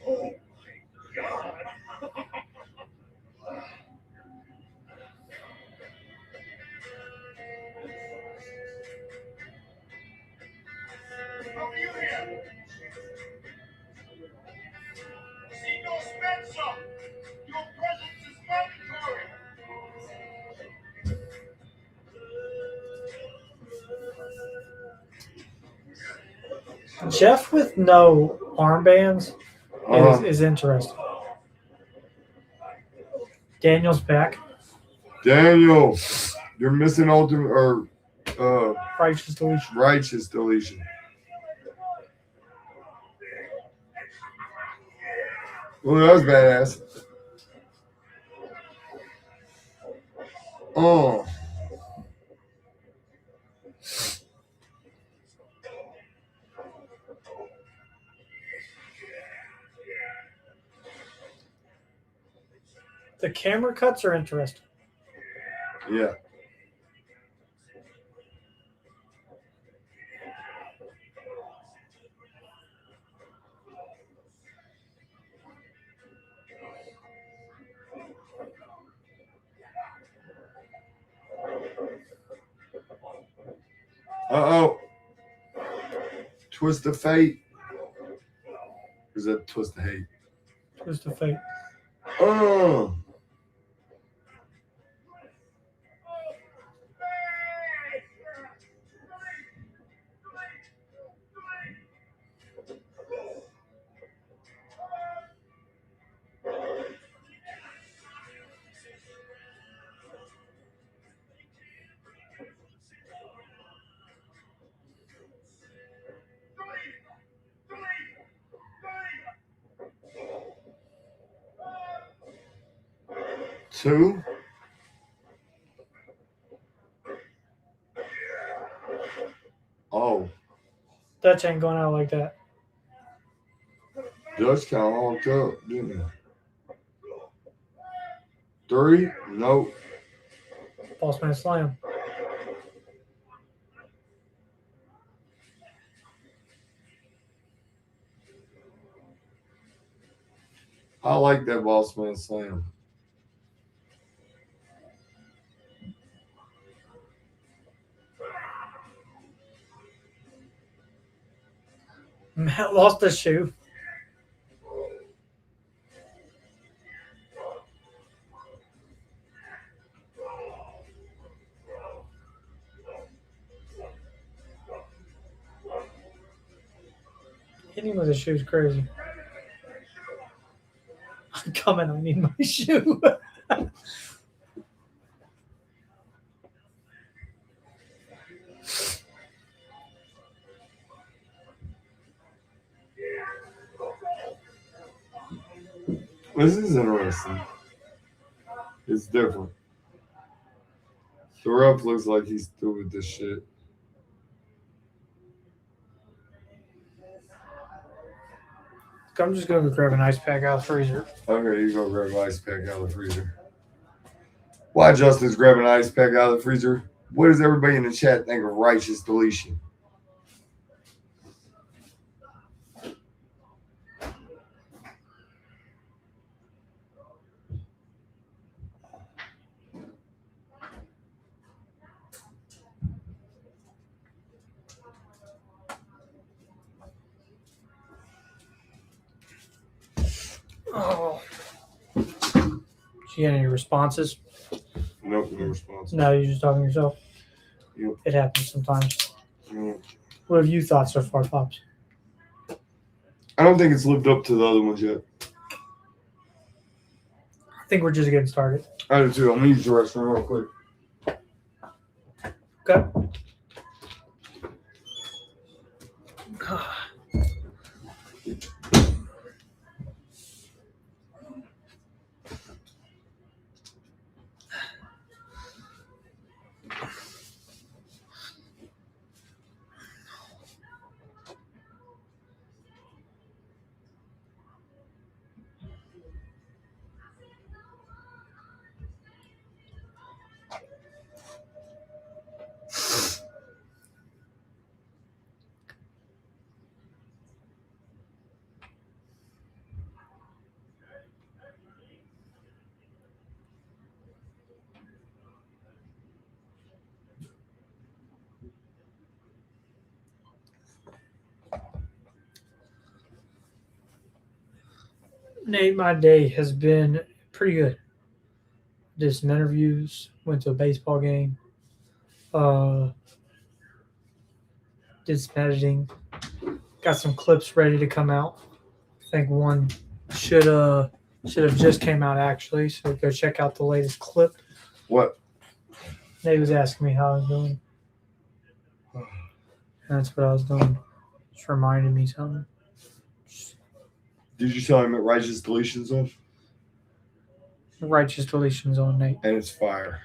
Oh my God. How are you here? Seagull Spencer, your presence is mandatory. Jeff with no armbands Uh-huh. is interesting. Daniel's back. Daniel, you're missing ultimate or Righteous Deletion. righteous deletion. Oh, that was badass. Oh. The camera cuts are interesting. Yeah. Uh-oh. Twist of fate. Or is that twist of hate? Twist of fate. Oh. Two. Oh. Dutch ain't going out like that. Dutch kind of honked up, didn't he? Three? Nope. Boss man slam. I like that Boss Man Slam. Matt lost a shoe. Hitting with a shoe is crazy. I'm coming. I need my shoe. This is interesting. It's different. The ref looks like he's through with this shit. I'm just going to grab an ice pack out of the freezer. Okay, you go grab an ice pack out of the freezer. Why Justin's grabbing an ice pack out of the freezer? What does everybody in the chat think of righteous deletion? Oh. Did you get any responses? Nope, no response. No, you're just talking to yourself. Yep. It happens sometimes. Yep. What have you thought so far, Pops? I don't think it's lived up to the other ones yet. I think we're just getting started. I do too. I'm gonna use the restroom real quick. Okay. Nate, my day has been pretty good. Did some interviews, went to a baseball game, did some editing, got some clips ready to come out. I think one should have just came out actually, so go check out the latest clip. What? Nate was asking me how I was doing. And that's what I was doing. Just reminded me something. Did you tell him that righteous deletion's on? Righteous deletions on, Nate. And it's fire.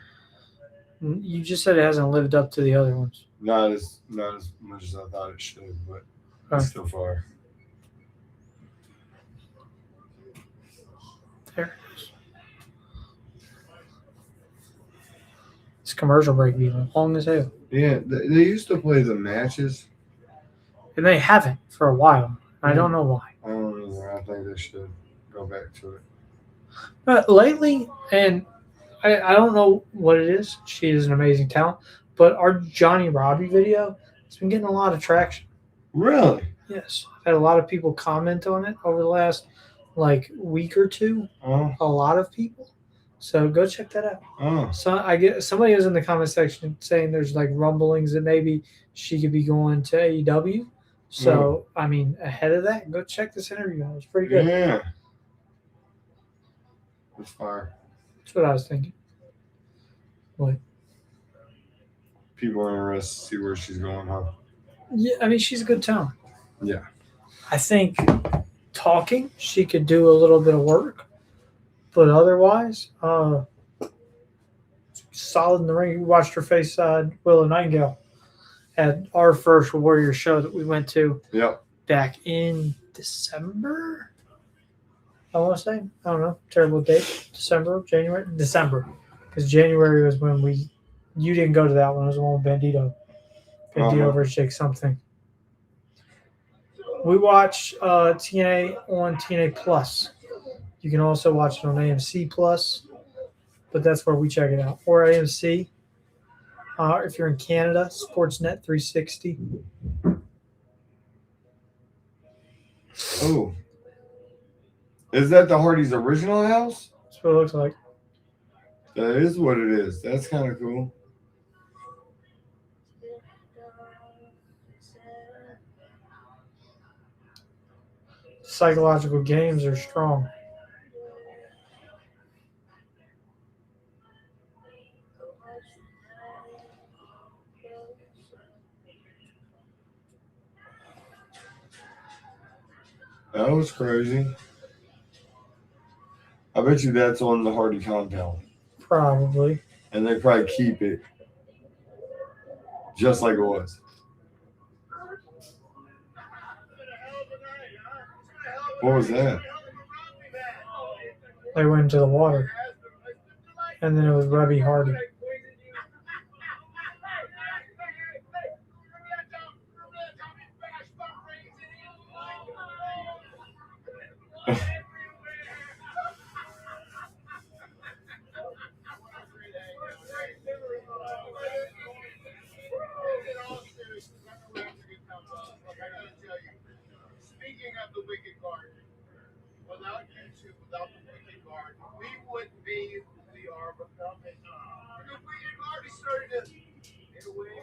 You just said it hasn't lived up to the other ones. Not as much as I thought it should, but it's still fire. There it is. This commercial break be long as hell. Yeah, they used to play the matches. And they haven't for a while. I don't know why. I don't know. I think they should go back to it. But lately, and I don't know what it is. She is an amazing talent. But our Johnny Robbie video has been getting a lot of traction. Really? Yes. I've had a lot of people comment on it over the last week or two. Oh. A lot of people. So go check that out. Oh. So somebody was in the comment section saying there's rumblings that maybe she could be going to AEW. So I mean, ahead of that, go check this interview out. It was pretty good. Yeah. It's fire. That's what I was thinking. What? People are interested to see where she's going, huh? Yeah, I mean, she's a good talent. Yeah. I think talking, she could do a little bit of work, but otherwise, solid in the ring. We watched her face Willow Nightingale at our first Warrior show that we went to. Yep. Back in December. I want to say, I don't know, terrible date. December. Because January was when you didn't go to that one. It was the one with Bandito. Bandito versus Jake something. We watched TNA on TNA Plus. You can also watch it on AMC Plus, but that's where we check it out. Or AMC. If you're in Canada, Sportsnet 360. Oh. Is that the Hardy's original house? That's what it looks like. That is what it is. That's kind of cool. Psychological games are strong. That was crazy. I bet you that's on the Hardy compound. Probably. And they probably keep it just like it was. What was that? They went into the water. And then it was Rebby Hardy. Speaking of the Wicked Guard, without you two, without the Wicked Guard, we wouldn't be who we are without it. The Wicked Guard is starting to get away.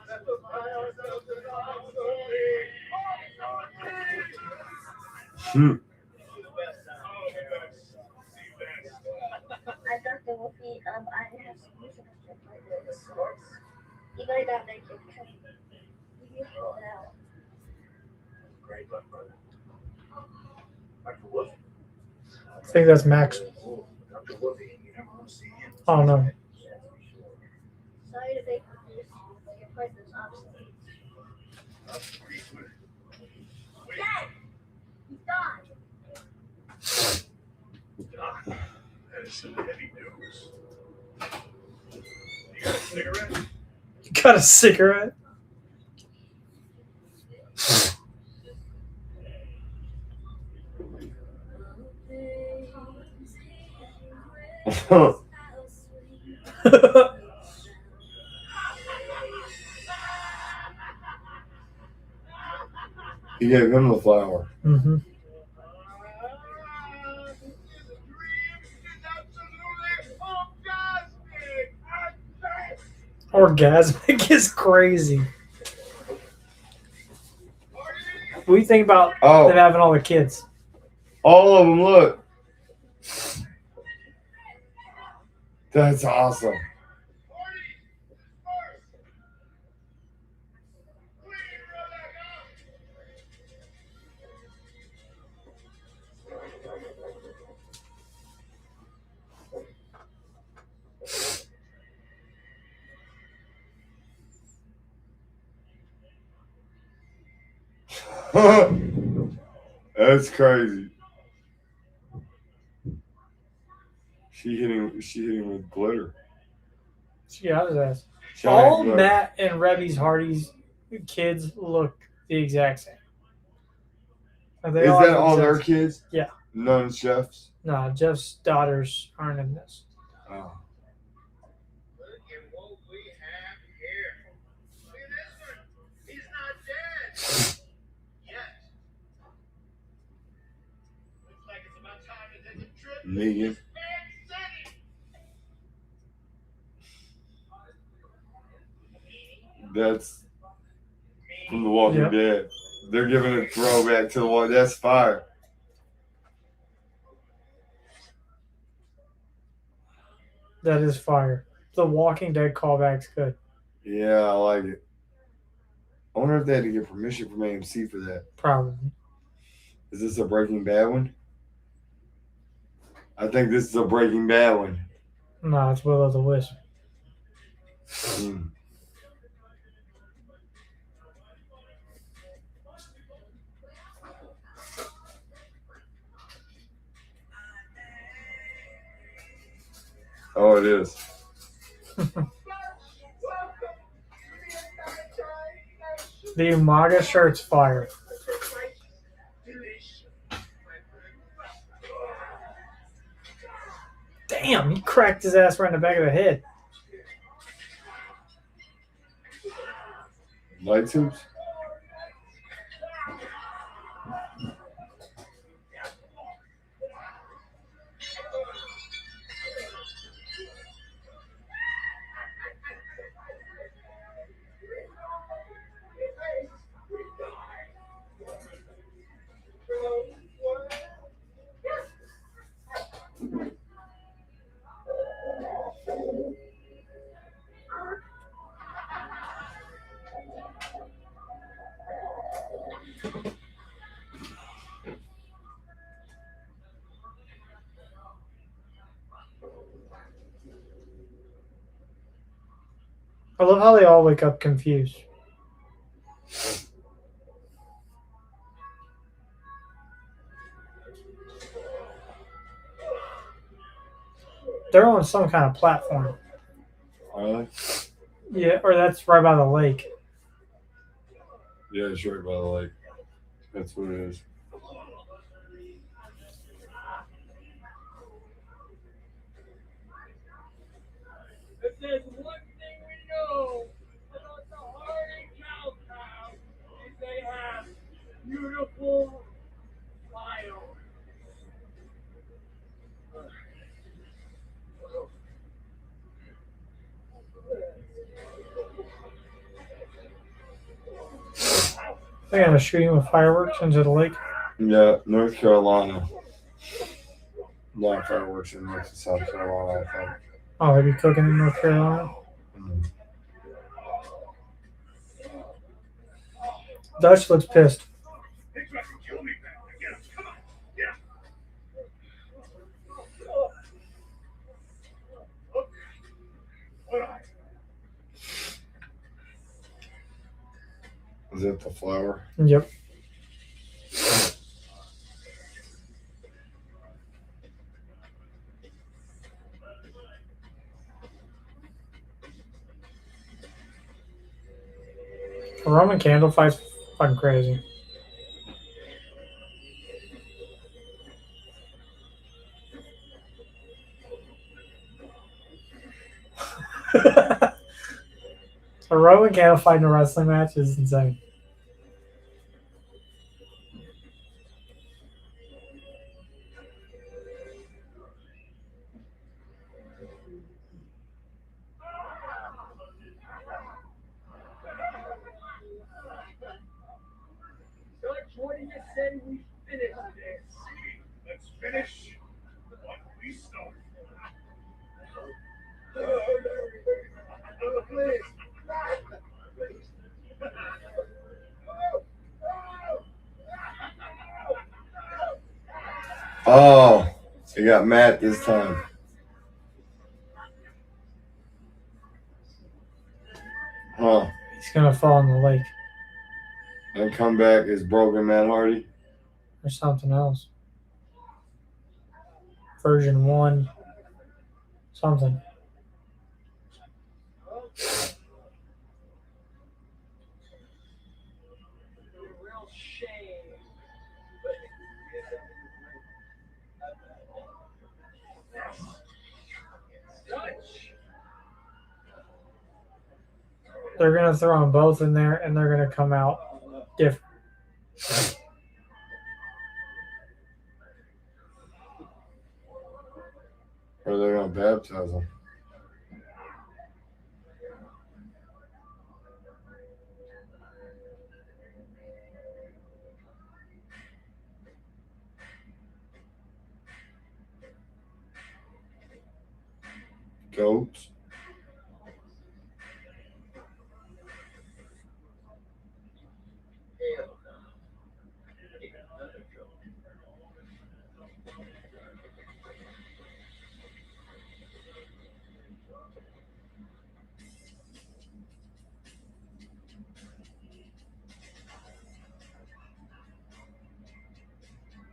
That's the fire ourselves in our story. I got the movie. I have some music like the source. You guys got like it. You pull it out. Great luck, brother. Dr. Wolf. I think that's Max. Dr. Wolf, you never want to see him. Oh, no. Sorry to make you your partner's obsolete. Dad! He's died! That is some heavy news. You got a cigarette? You got a cigarette? He gave him the flower. Mm-hmm. Orgasmic is crazy. What do you think about them having all the kids? All of them, look. That's awesome. That's crazy. She hit him with glitter. She got his ass. Giant All glitter. Matt and Rebby's Hardy's kids look the exact same. Is that all their kids? Yeah. None chefs? No, Jeff's daughters aren't in this. Oh. Look at what we have here. Look at this one. He's not dead. Yet. Looks like it's about time to take a trip. Negan. That's from The Walking Dead. They're giving a throwback to the one. That's fire. That is fire. The Walking Dead callback's good. Yeah, I like it. I wonder if they had to get permission from AMC for that. Probably. Is this a Breaking Bad one? I think this is a Breaking Bad one. No, it's Will of the Wisp. Oh, it is. The Umaga shirt's fire. Damn, he cracked his ass right in the back of the head. Light tubes? I love how they all wake up confused. They're on some kind of platform. Really? Yeah, or that's right by the lake. Yeah, it's right by the lake. That's what it is. If there's one thing we know about the Hardy Compound, is they have beautiful fireworks. They're gonna shoot him with fireworks into the lake. Yeah, North Carolina. Not fireworks in North and South Carolina, I think. Oh, they be cooking in North Carolina. Mm. Dutch looks pissed. They tried to kill me back. Get him. Come on. Get him. All right. Is that the flower? Yep. A Roman candle fight's fucking crazy. A Roman candle fight in a wrestling match is insane. Judge, what do you say we finish this? Let's finish what we started. Please. Oh, he got Matt this time. Huh. He's gonna fall in the lake And come back is broken Matt Hardy. or something else. Version 1. Something. Real shame. Judge. They're gonna throw them both in there and they're gonna come out different. Or they're going to baptize him. Goats.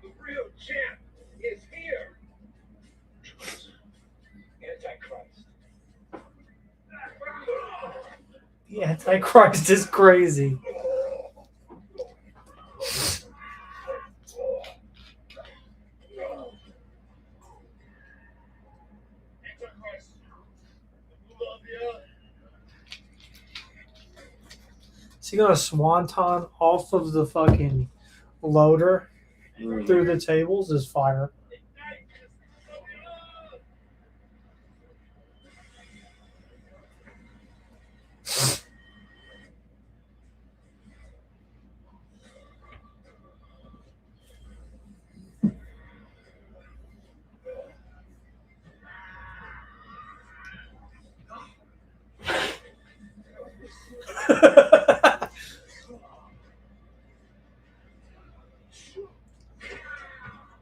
The real champ is here. Antichrist. The Antichrist is crazy. Is he going to swanton off of the fucking loader through the tables? Is fire.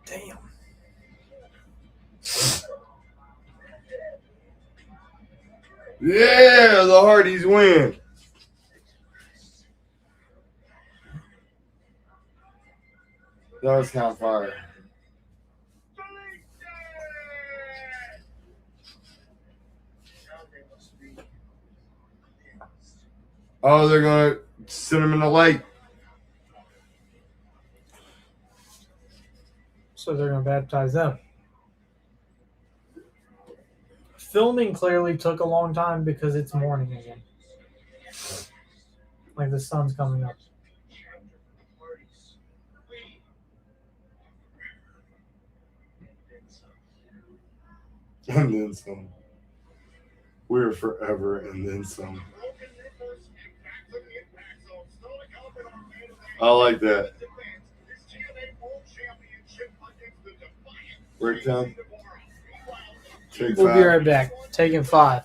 Damn. Yeah, the Hardys win. That was kind of fire. Oh, they're gonna send him in the lake. So they're going to baptize them. Filming clearly took a long time because it's morning again. Like the sun's coming up. And then some. We're forever and then some. I like that. Breakdown. Take We'll be 5. right back. Taking 5.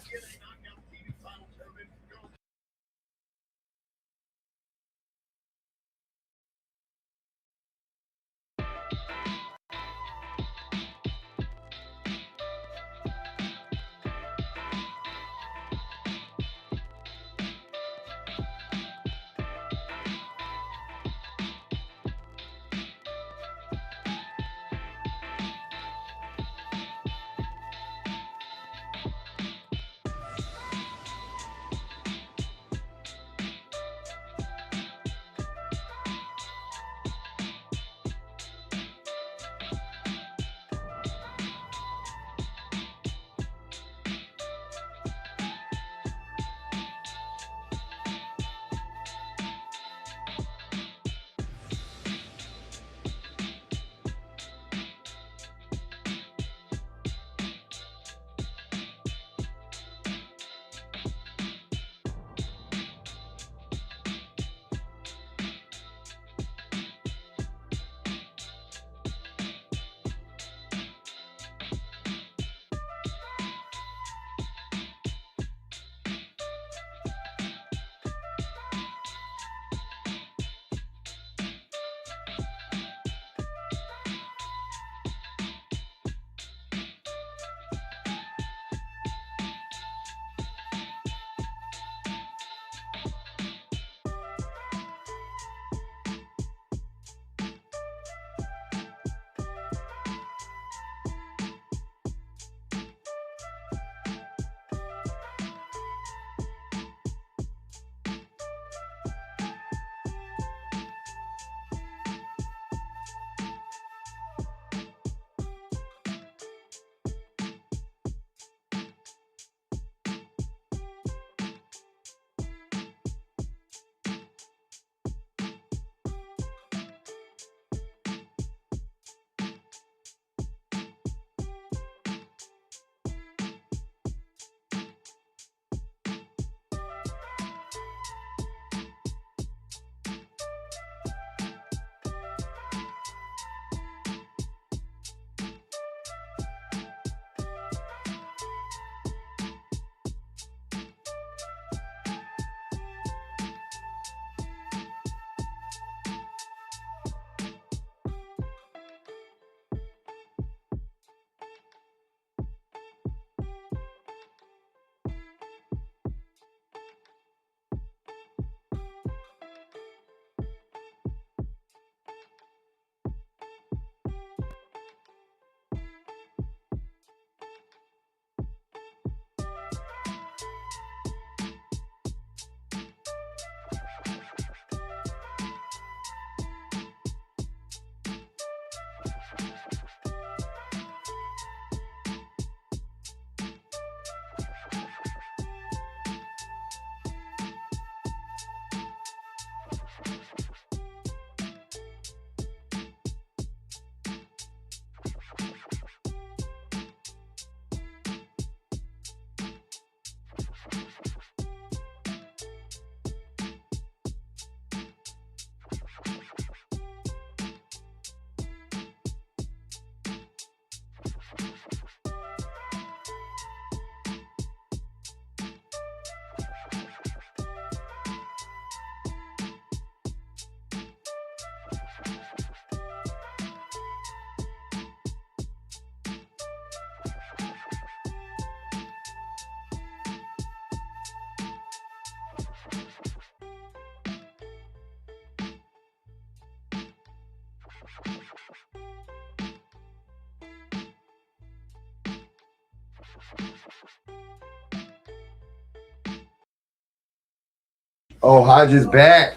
Oh, Hodge is back.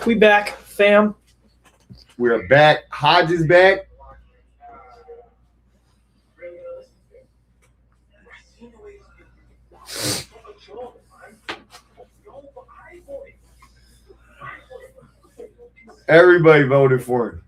We back, fam. We're back. Hodge is back. Everybody voted for him.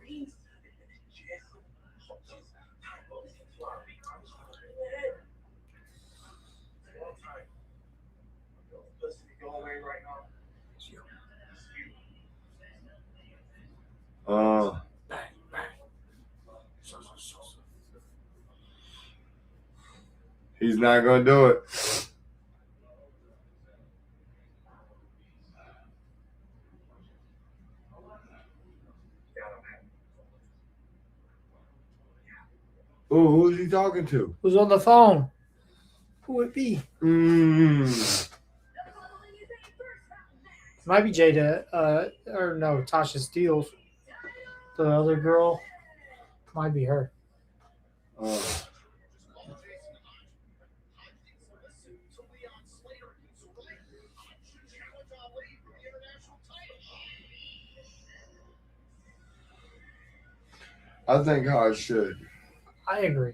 He's not going to do it. Oh, who's he talking to? Who's on the phone? Who would it be? Might be Jada, or no, Tasha Steele. The other girl. Might be her. I think I should. I agree.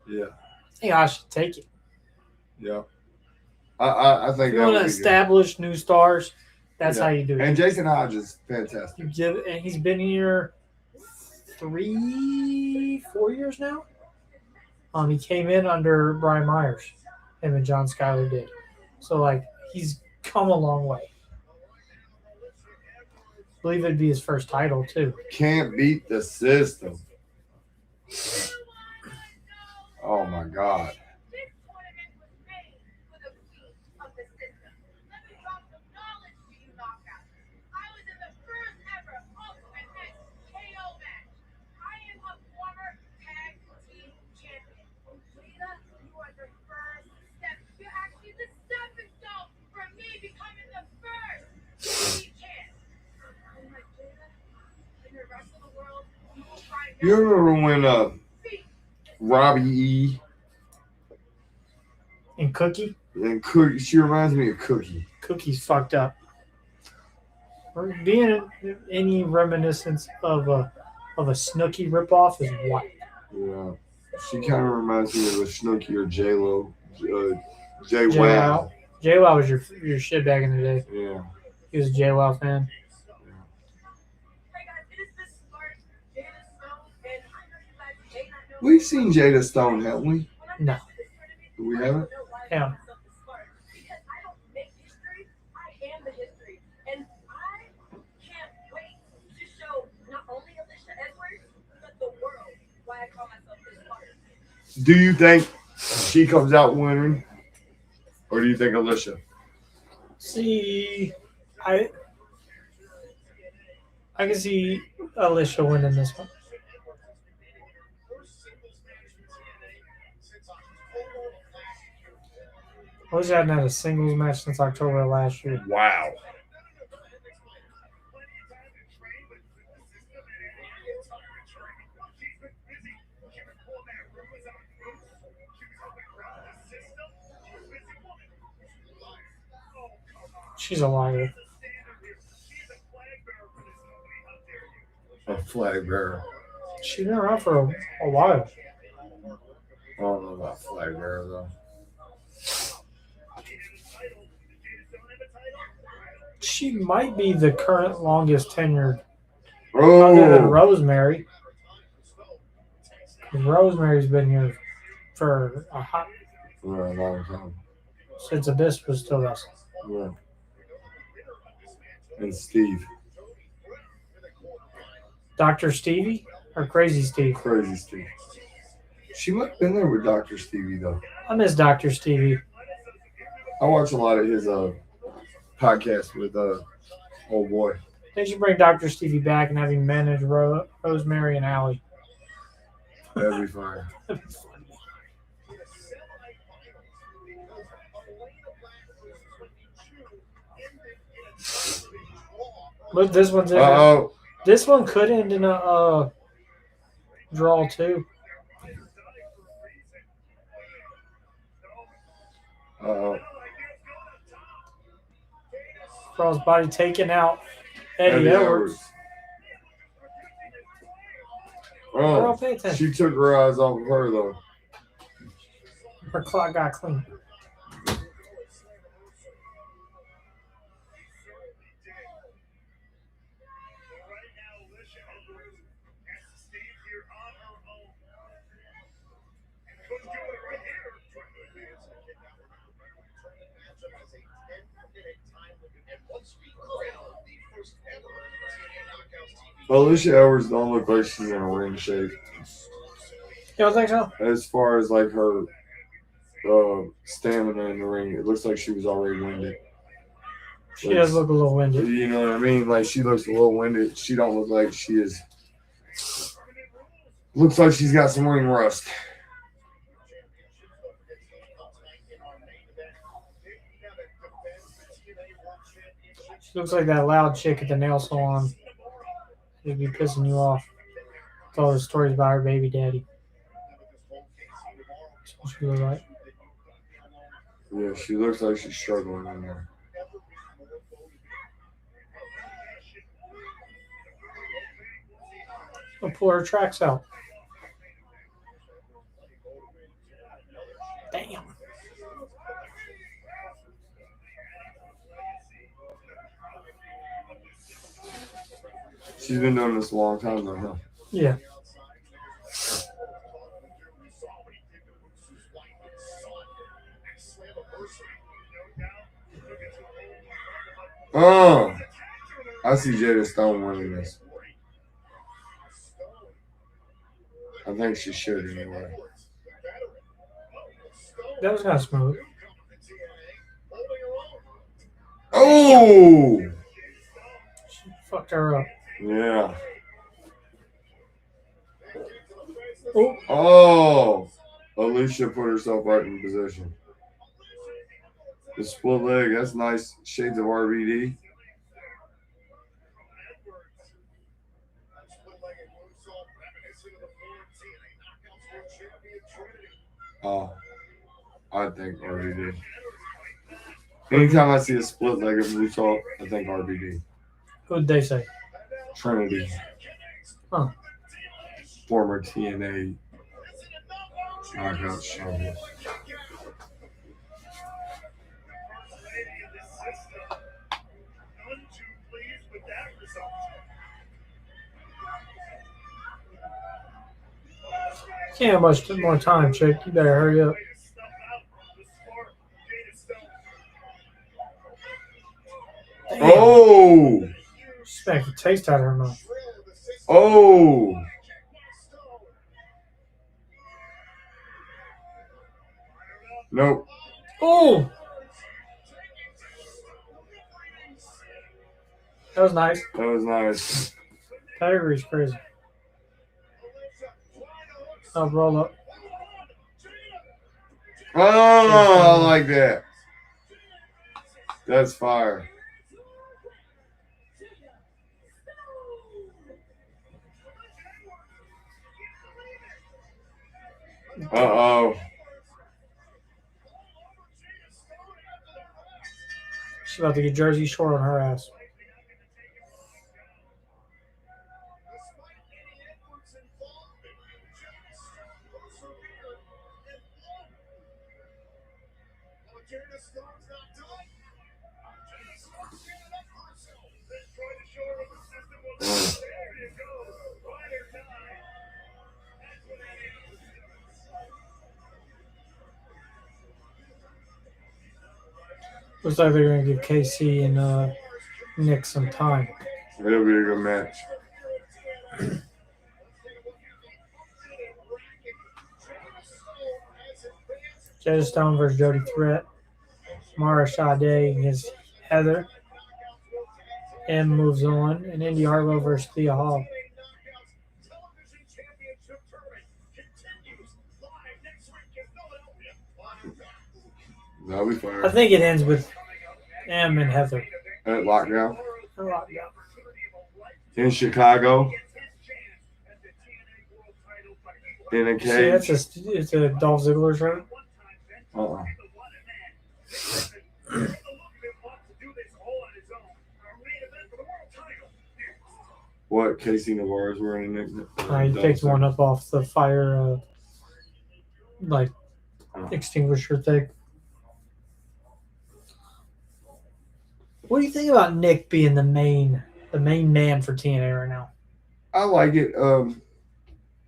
Yeah. I think I should take it. Yeah. I think If you that want would to be establish new stars, that's Yeah. how you do it. And Jason Hodge is fantastic. You give, and he's been here 4 years now. He came in under Brian Myers, him and John Schuyler did. So like he's come a long way. I believe it'd be his first title too. Can't beat the system. Oh my God. This tournament was made for the queen of the system. Let me drop some knowledge to you, knockouts. I was in the first ever Ultimate X KO match. I am a former tag team champion. Jada, you are the first step. You're actually the stepping stone for me becoming the first TV champ. And like Jada, in the rest of the world, you will find out. You remember when Robbie E. And Cookie, and Cookie, she reminds me of Cookie. Cookie's fucked up. Or being any reminiscence of a Snooki ripoff is white. Yeah. She kind of reminds me of a Snooki or J-Lo. J-Wow. J-Wow. J-Wow was your shit back in the day. Yeah. He was a J-Wow fan. Hey guys, it is Miss Smart, Jada Stone, and I know you guys may not know. We've seen Jada Stone, haven't we? No. We haven't? Yeah. Because I don't make history, I am the history. And I can't wait to show not only Alisha Edwards, but the world why I call myself this smart. Do you think she comes out winning? Or do you think Alisha? See, I can see Alisha winning this one. Alisha hadn't had a singles match since October of last year. Wow. She's a liar. A flag bearer. She's been around for a while. I don't know about flag bearer, though. She might be the current longest tenured other than Oh. Rosemary. Rosemary's been here for a hot For a long time. since Abyss was still wrestling. Yeah. And Steve. Dr. Stevie or Crazy Steve? Crazy Steve. She might have been there with Dr. Stevie, though. I miss Dr. Stevie. I watch a lot of his podcasts with old boy. They should bring Dr. Stevie back and have him manage Rosemary and Allie. That'd be fine. But this one's in Uh-oh. this one could end in a draw too. Crossbody taking out Eddie Edwards. Oh, Pay attention. she took her eyes off of her though. Her clock got clean. Alisha Edwards don't look like she's in a ring shape. You don't think so? As far as like her stamina in the ring, it looks like she was already winded. She does look a little winded. You know what I mean? Like she looks a little winded. She don't look like she is. Looks like she's got some ring rust. She looks like that loud chick at the nail salon. She'd be pissing you off. With all the stories about her baby daddy. That's what she looks like. Yeah, she looks like she's struggling in there. She'll pull her tracks out. Damn. She's been doing this a long time though, huh? Yeah. Oh, I see Jada Stone winning this. I think she should anyway. That was kind of smooth. Oh! She fucked her up. Yeah. Oh, Oh! Alisha put herself right in position. The split leg, that's nice. Shades of RVD. Oh, I think RVD. Anytime I see a split leg of moonsault, I think RVD. who'd they say? Trinity. Huh. Former TNA knockout champion. Can't have much more time, chick. You better hurry up. Damn. Oh! Smack the taste out of her mouth. Oh! Nope. Oh! That was nice. That was nice. Pedigree's crazy. Oh, roll up. Oh, I like that. That's fire. Uh-oh. She's about to get Jersey Shore on her ass. Looks like they're going to give KC and Nick some time. It'll be a good match. Jada Stone versus Jody Threat. Mara Sade against Heather. M moves on. And Indy Hartwell versus Thea Hall. That'll be fire. I think it ends with M and Heather. At lockdown. Yeah. In Chicago. In a See, cage. it's a Dolph Ziggler shirt. Uh-uh. What? Casey Navarro's wearing a nickname? He picked one up off the fire, like extinguisher thing. What do you think about Nick being the main man for TNA right now? I like it.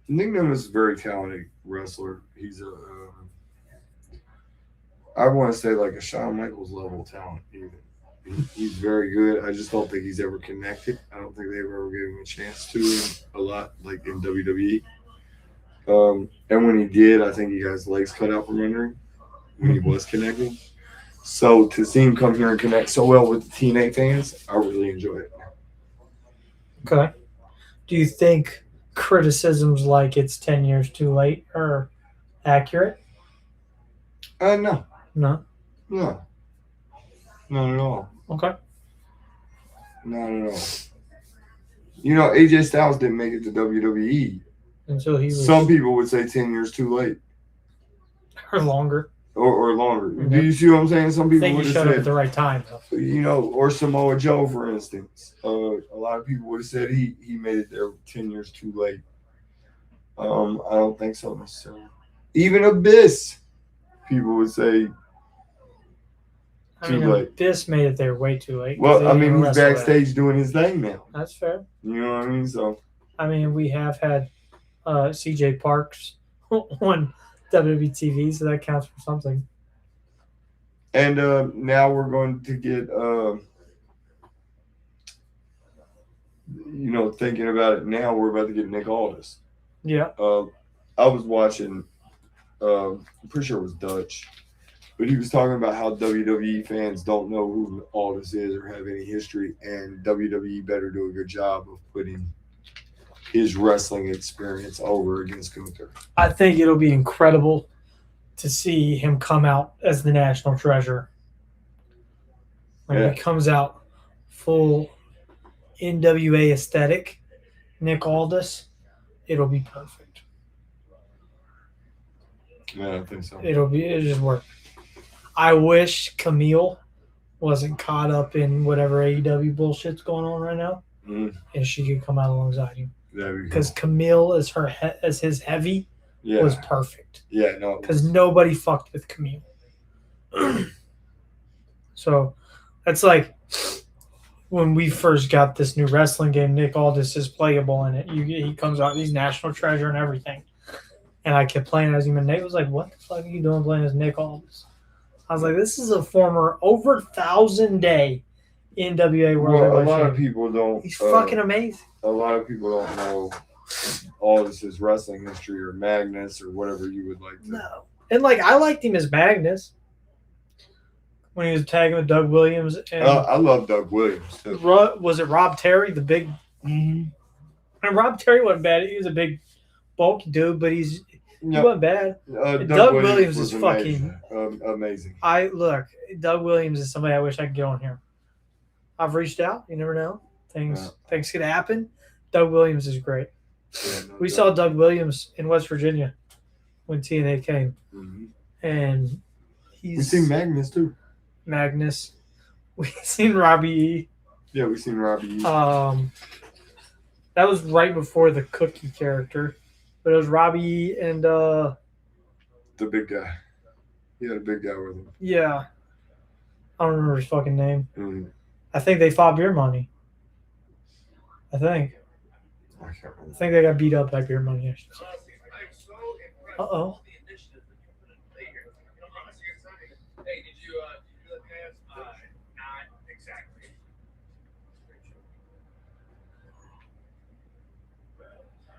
Nick Nemeth is a very talented wrestler. He's a, I want to say like a Shawn Michaels level talent. Even he's very good. I just don't think he's ever connected. I don't think they ever gave him a chance to a lot, like in WWE. And when he did, I think he got his legs cut out from under him when he was connecting. So to see him come here and connect so well with the TNA fans, I really enjoy it. Okay. Do you think criticisms like it's 10 years too late are accurate? No. No. No. Not at all. Okay. Not at all. You know, AJ Styles didn't make it to WWE. Until he was. Some people would say 10 years too late. Or longer. Or longer. Mm-hmm. Do you see what I'm saying? Some I people think would he have showed up said, at the right time, though. you know, or Samoa Joe, for instance. A lot of people would have said he made it there 10 years too late. I don't think so necessarily. Even Abyss, people would say too late. Abyss made it there way too late. Well, I mean, he's backstage doing his thing now. That's fair. You know what I mean? So, I mean, we have had CJ Parks on WWE TV, so that counts for something. and now we're going to get, you know, thinking about it now, we're about to get Nick Aldis. Yeah. I was watching, I'm pretty sure it was Dutch, but he was talking about how WWE fans don't know who Aldis is or have any history, and WWE better do a good job of putting his wrestling experience over against Gunther. I think it'll be incredible to see him come out as the national treasure. When he comes out full NWA aesthetic, Nick Aldis, it'll be perfect. Yeah, I think so. It'll just work. I wish Camille wasn't caught up in whatever AEW bullshit's going on right now, and she could come out alongside him. Because Camille as his heavy was perfect. Yeah, no. Because nobody fucked with Camille. So that's like when we first got this new wrestling game, Nick Aldis is playable in it. He comes out, he's national treasure and everything. And I kept playing as him, and Nate was like, "What the fuck are you doing playing as Nick Aldis?" I was like, "This is a former over 1,000-day NWA World Heavyweight a lot Champion. of people don't. He's fucking amazing. A lot of people don't know Aldis' wrestling history or Magnus or whatever you would like to. No. And, like, I liked him as Magnus when he was tagging with Doug Williams. And I love Doug Williams, too. Was it Rob Terry, the big And Rob Terry wasn't bad. He was a big, bulky dude, but he wasn't bad. Doug Williams is amazing. Amazing. Doug Williams is somebody I wish I could get on here. I've reached out. You never know. Things could happen. Doug Williams is great. Yeah, we saw Doug Williams in West Virginia when TNA came. Mm-hmm. And we've seen Magnus, too. Magnus. We've seen Robbie E. Yeah, we've seen Robbie E. That was right before the Cookie character. But it was Robbie E. and the big guy. He had a big guy with him. Yeah. I don't remember his fucking name. Mm-hmm. I think they fought Beer Money. I think they got beat up by Beer Money. Uh-oh. Hey, did you do the pass? Not exactly.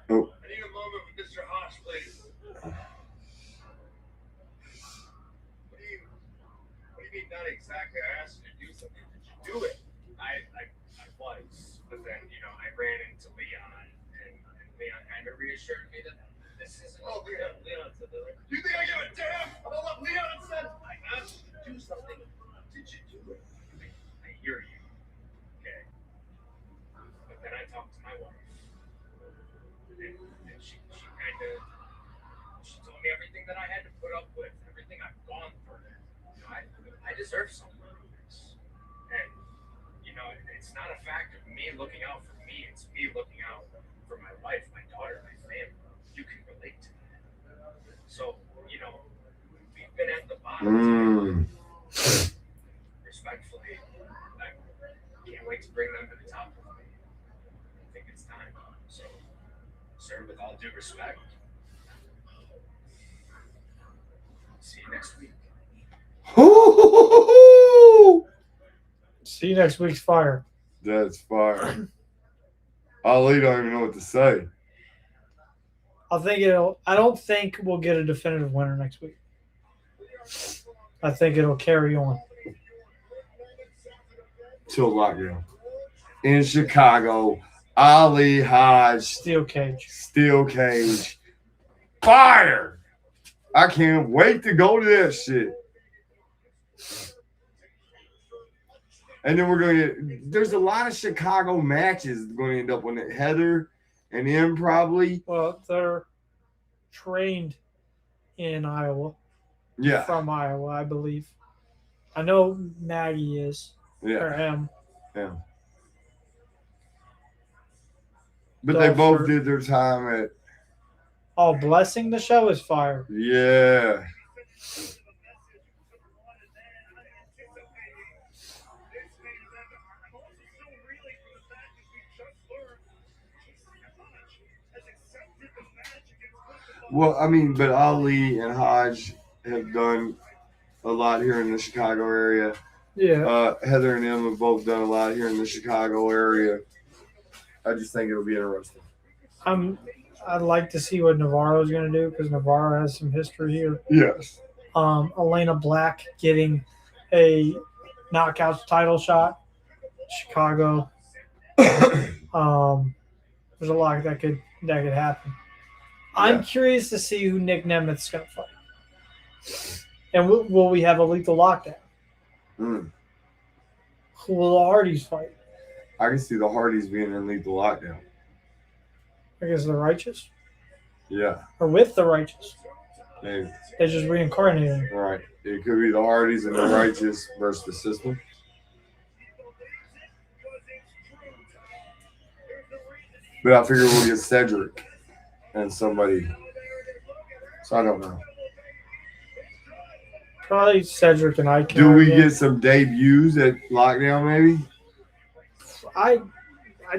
Oh. I need a moment with Mr. Haas, please. What do you mean not exactly? I asked you to do something. Did you do it? I was, but then I ran into Leon, and Leon kind of reassured me that this isn't. Oh, Leon said that. You think I give a damn about what Leon said? I asked you to do something. Did you do it? I hear you. Okay. But then I talked to my wife, and she told me everything that I had to put up with, everything I've gone through. I deserve something like this. And, you know, it's not a fact of me looking out for me. It's me looking out for my wife, my daughter, my family. You can relate to that. So, you know, we've been at the bottom. Respectfully, I can't wait to bring them to the top of me. I think it's time. So, sir, with all due respect, see you next week. See you next week's fire. That's fire. Ali don't even know what to say. I don't think we'll get a definitive winner next week. I think it'll carry on. Till lockdown. In Chicago, Ali Hodge, Steel cage. steel cage, fire. I can't wait to go to that shit. And then we're going to get, there's a lot of Chicago matches going to end up on it. Heather and him probably. Well, they're trained in Iowa. Yeah. From Iowa, I believe. I know Maggie is. Yeah. Or him. Yeah. But they So both for- did their time at. Oh, Blessing the Show is fire. Yeah. Well, I mean, but Ali and Hodge have done a lot here in the Chicago area. Yeah. Heather and him have both done a lot here in the Chicago area. I just think it'll be interesting. I'd like to see what Navarro is going to do because Navarro has some history here. Yes. Elayna Black getting a knockout title shot. Chicago. There's a lot that could happen. I'm curious to see who Nick Nemeth's going to fight. And will we have a lethal lockdown? Mm. Who will the Hardys fight? I can see the Hardys being in lethal lockdown. I guess the Righteous? Yeah. Or with the Righteous? Maybe. They just reincarnated. Right. It could be the Hardys and the Righteous versus the System. But I figure we'll get Cedric and somebody. So I don't know. Probably Cedric and I can. Do we get some debuts at lockdown maybe? I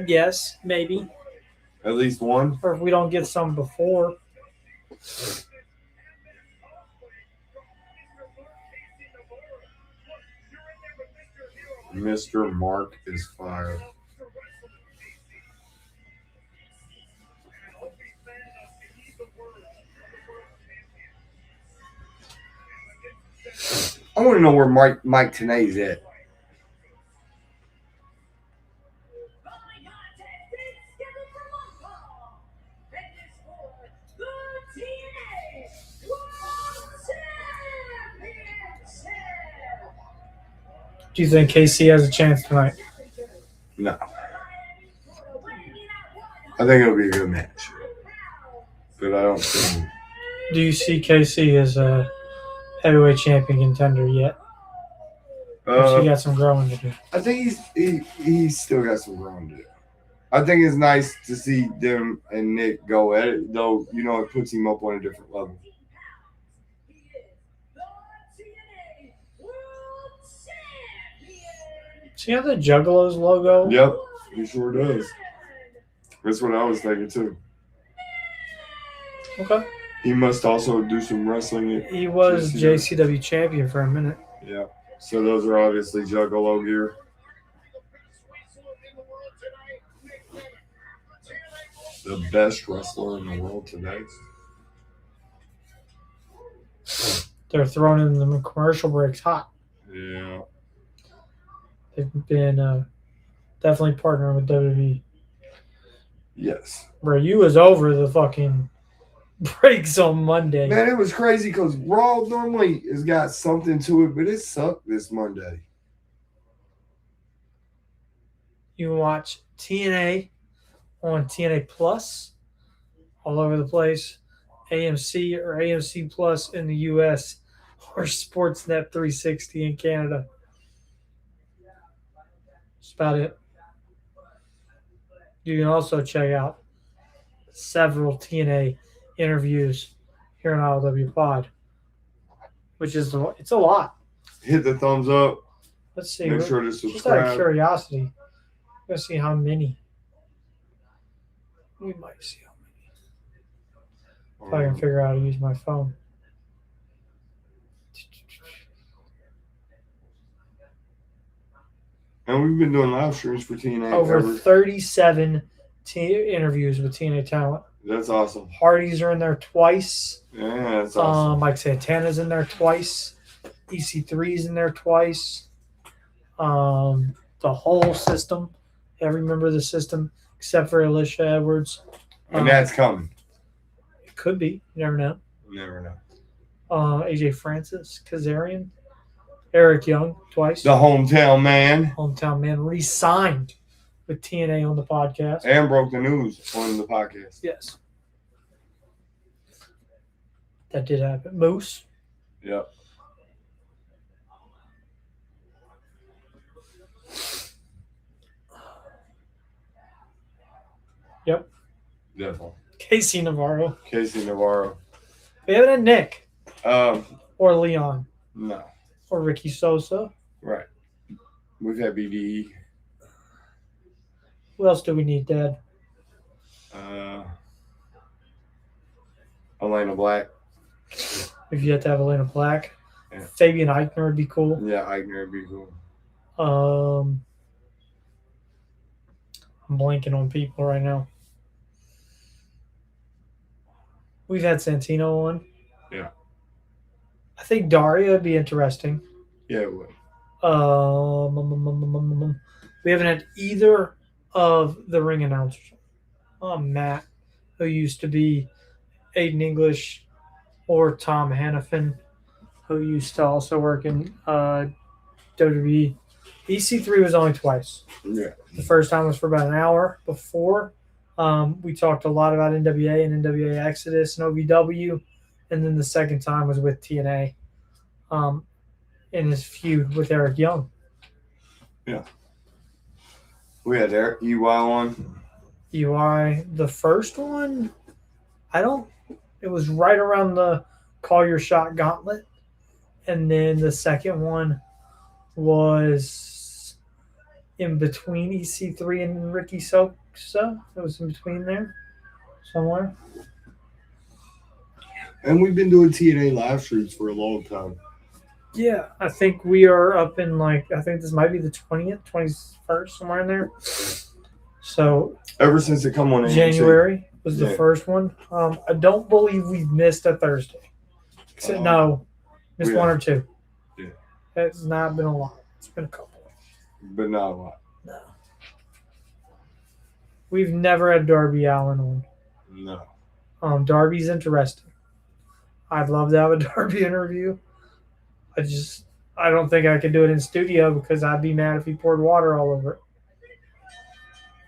guess, maybe. At least one? Or if we don't get some before. Mr. Mark is fired. I want to know where Mike Tenay's at. Do you think KC has a chance tonight? No. I think it'll be a good match. But I don't think. Do you see KC as a heavyweight champion contender yet? Or she got some growing to do. I think he's still got some growing to do. I think it's nice to see them and Nick go at it, though, you know, it puts him up on a different level. See how the Juggalos logo? Yep, he sure does. That's what I was thinking, too. Okay. He must also do some wrestling. He was JCW champion for a minute. Yeah. So those are obviously Juggalo gear. The best wrestler in the world today. They're thrown in the commercial breaks hot. Yeah. They've been definitely partnering with WWE. Yes. Bro, you was over the fucking breaks on Monday. Man, it was crazy because Raw normally has got something to it, but it sucked this Monday. You can watch TNA on TNA Plus all over the place. AMC or AMC Plus in the US or Sportsnet 360 in Canada. That's about it. You can also check out several TNA interviews here on ILWPOD, which is it's a lot. Hit the thumbs up. Let's see. Make sure to Just out of subscribe. curiosity, let's see how many. We might see how many. If I can figure out how to use my phone. And we've been doing live streams for TNA. Over ever. 37 interviews with TNA talent. That's awesome. Hardys are in there twice. Yeah, that's awesome. Like Santana's in there twice. EC3's in there twice. The whole system. Every member of the system except for Alisha Edwards. And that's coming. It could be. You never know. You never know. AJ Francis, Kazarian, Eric Young twice. The hometown man. Hometown man re-signed with TNA on the podcast. And broke the news on the podcast. Yes. That did happen. Moose. Yep. Yep. Definitely. Casey Navarro. Casey Navarro. We haven't had Nick No. or Leon or Ricky Sosa. Right. We've had BDE. Who else do we need, Dad? Elayna Black. If you have to have Elayna Black. Yeah. Fabian Eichner would be cool. Yeah, Eichner would be cool. I'm blanking on people right now. We've had Santino on. Yeah. I think Daria would be interesting. Yeah, it would. We haven't had either of the ring announcers. Matt, who used to be Aiden English, or Tom Hannafin, who used to also work in WWE. EC3 was only twice. Yeah. The first time was for about an hour before. We talked a lot about NWA and NWA Exodus and OVW. And then the second time was with TNA in his feud with Eric Young. Yeah. We had Eric EY on. EY, the first one, it was right around the Call Your Shot gauntlet. And then the second one was in between EC3 and Ricky Sosa. It was in between there somewhere. And we've been doing TNA live streams for a long time. Yeah, I think we are up in I think this might be the 20th, 21st, somewhere in there. So Ever since it come on AMC. January was the first one. I don't believe we've missed a Thursday. No, missed one or two. Yeah. It's not been a lot. It's been a couple. But not a lot. No. We've never had Darby Allin on. No. Darby's interesting. I'd love to have a Darby interview. I don't think I could do it in studio because I'd be mad if he poured water all over it.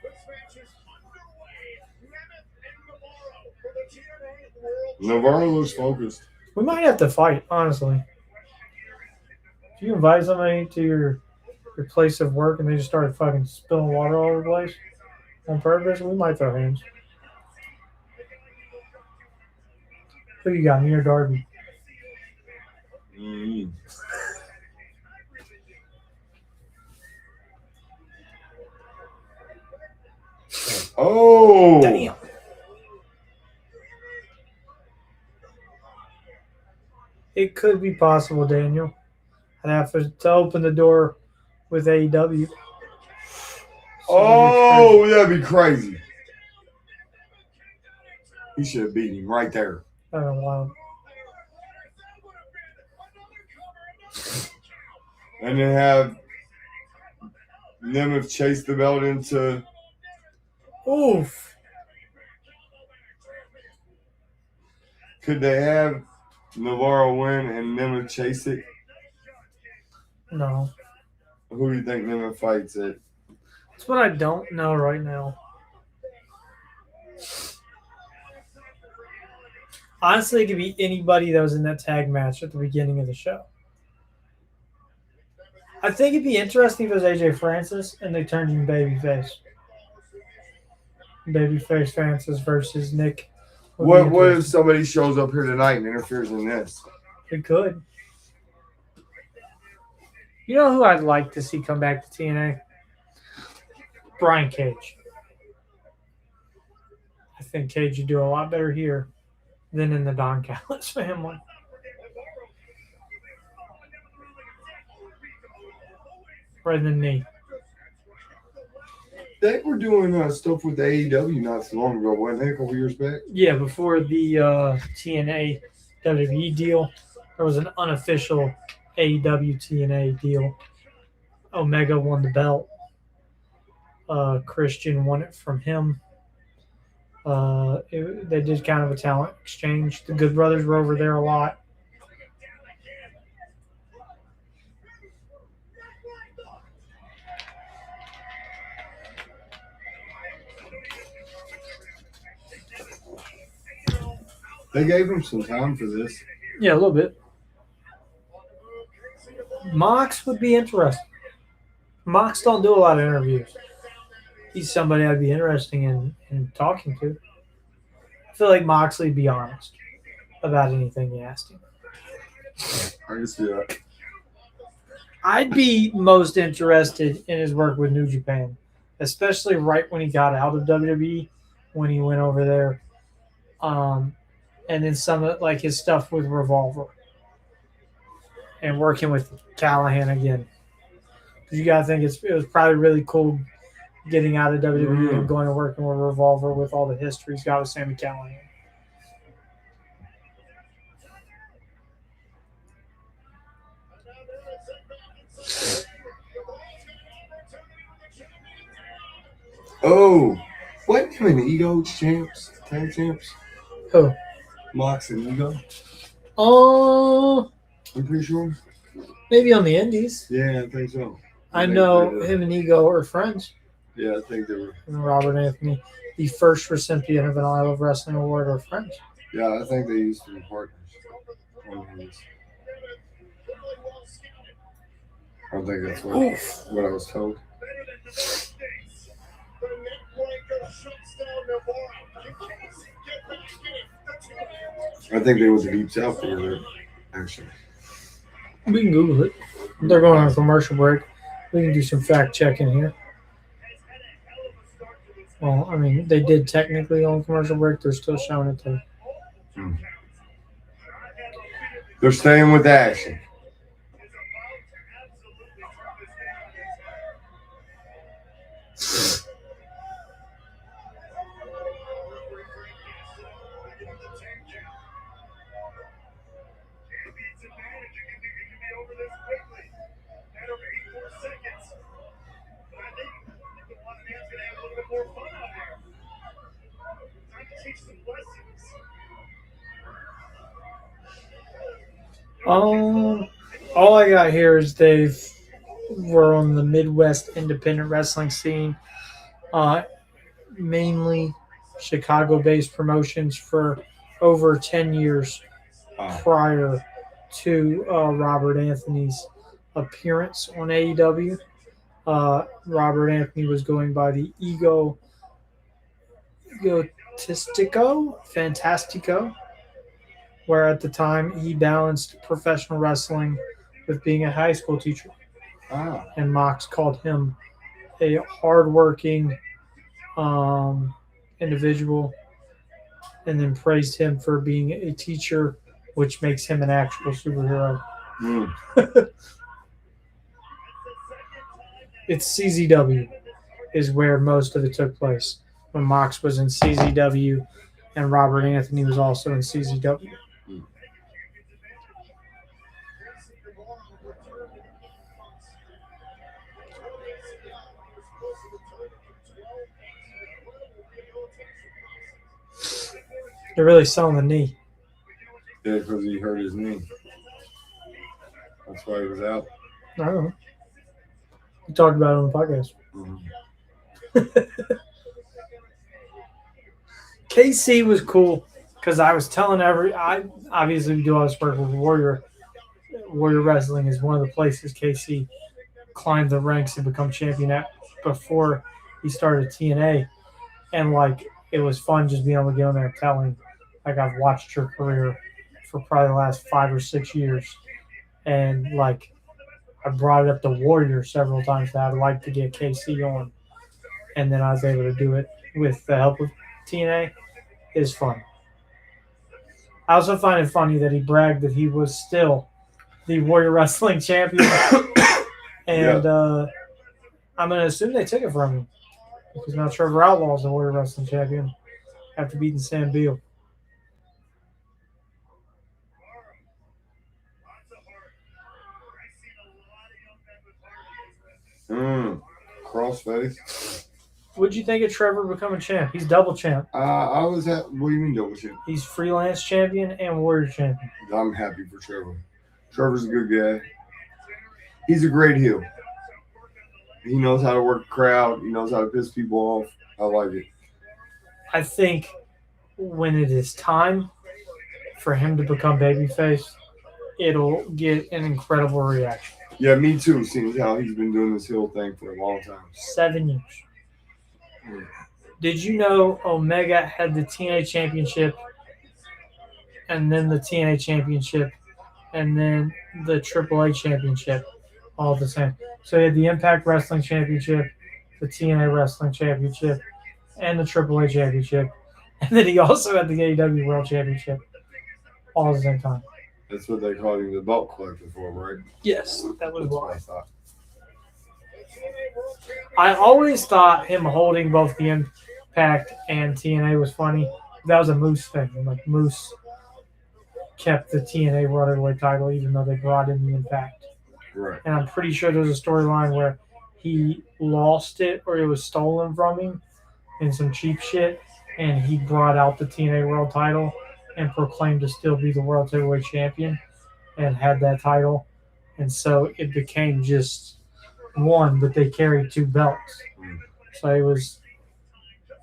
This match is underway. Nemeth and Navarro for the TNA World Navarro looks focused. We might have to fight, honestly. If you invite somebody to your place of work and they just started fucking spilling water all over the place on purpose, we might throw hands. Who you got, me or Darby? Mm-hmm. Oh! Damn. It could be possible, Daniel. I'd have to open the door with AEW. Oh, that'd be crazy. He should have beat him right there. I don't know why. And then have Nemeth chase the belt into. Oof. Could they have Navarro win and Nemeth chase it? No. Who do you think Nemeth fights at? That's what I don't know right now. Honestly, it could be anybody that was in that tag match at the beginning of the show. I think it'd be interesting if it was AJ Francis and they turned him babyface. Babyface Francis versus Nick. would be What if interesting. somebody shows up here tonight and interferes in this? It could. You know who I'd like to see come back to TNA? Brian Cage. I think Cage would do a lot better here than in the Don Callis family. Right than me. They were doing stuff with AEW not so long ago, wasn't they? A couple years back. Yeah, before the TNA WWE deal, there was an unofficial AEW TNA deal. Omega won the belt. Christian won it from him. They did kind of a talent exchange. The Good Brothers were over there a lot. They gave him some time for this. Yeah, a little bit. Mox would be interesting. Mox don't do a lot of interviews. He's somebody I'd be interested in talking to. I feel like Moxley'd be honest about anything you asked him. I can see that. I'd be most interested in his work with New Japan, especially right when he got out of WWE, when he went over there. And then some of like his stuff with Revolver and working with Callahan again. Because you gotta think it was probably really cool getting out of WWE and going and working with Revolver with all the history he's got with Sami Callahan. Oh, wasn't him and Ego champs, tag champs? Who? Mox and Ego. Oh, I'm pretty sure. maybe on the Indies. Yeah, I think so. I know him and Ego are friends. Yeah, I think they were. And Robert Anthony, the first recipient of an I Love Wrestling Award, are friends. Yeah, I think they used to be partners. I think that's what I was told. I think they was the Deep South together, actually. We can Google it. They're going on a commercial break. We can do some fact checking here. Well, I mean, they did technically on commercial break. They're still showing it to. They're staying with action. All I got here is we're on the Midwest independent wrestling scene, mainly Chicago-based promotions for over 10 years prior to Robert Anthony's appearance on AEW. Robert Anthony was going by the Fantastico, where at the time he balanced professional wrestling with being a high school teacher. And Mox called him a hardworking individual and then praised him for being a teacher, which makes him an actual superhero. It's CZW is where most of it took place, when Mox was in CZW and Robert Anthony was also in CZW. They're really selling the knee. Yeah, because he hurt his knee. That's why he was out. I don't know. We talked about it on the podcast. KC was cool. because I was telling I obviously do all this work with Warrior. Warrior Wrestling is one of the places KC climbed the ranks and become champion at before he started TNA. And like it was fun just being able to get on there and tell him, like, I've watched your career for probably the last 5 or 6 years, and like I brought it up to Warrior several times that I'd like to get KC on, and then I was able to do it with the help of TNA. It's fun. I also find it funny that he bragged that he was still the Warrior Wrestling champion, and I'm going to assume they took it from him because now Trevor Outlaw is the Warrior Wrestling champion after beating Sam Beal. Crossface. What'd you think of Trevor becoming champ? He's double champ. I was at. What do you mean double champ? He's freelance champion and Warrior champion. I'm happy for Trevor. Trevor's a good guy. He's a great heel. He knows how to work the crowd. He knows how to piss people off. I like it. I think when it is time for him to become babyface, it'll get an incredible reaction. Yeah, me too, seeing how he's been doing this heel thing for a long time. 7 years. Did you know Omega had the TNA Championship and then the TNA Championship and then the AAA Championship all the same? So he had the Impact Wrestling Championship, the TNA Wrestling Championship, and the AAA Championship. And then he also had the AEW World Championship all at the same time. That's what they called him, the belt collector for, right? Yes, that was That's what why. I thought. I always thought him holding both the Impact and TNA was funny. That was a Moose thing. Like Moose kept the TNA World Heavyweight title even though they brought in the Impact. Right. And I'm pretty sure there's a storyline where he lost it or it was stolen from him in some cheap shit, and he brought out the TNA World title and proclaimed to still be the World Heavyweight Champion and had that title. And so it became just one, but they carried 2 belts. So it was,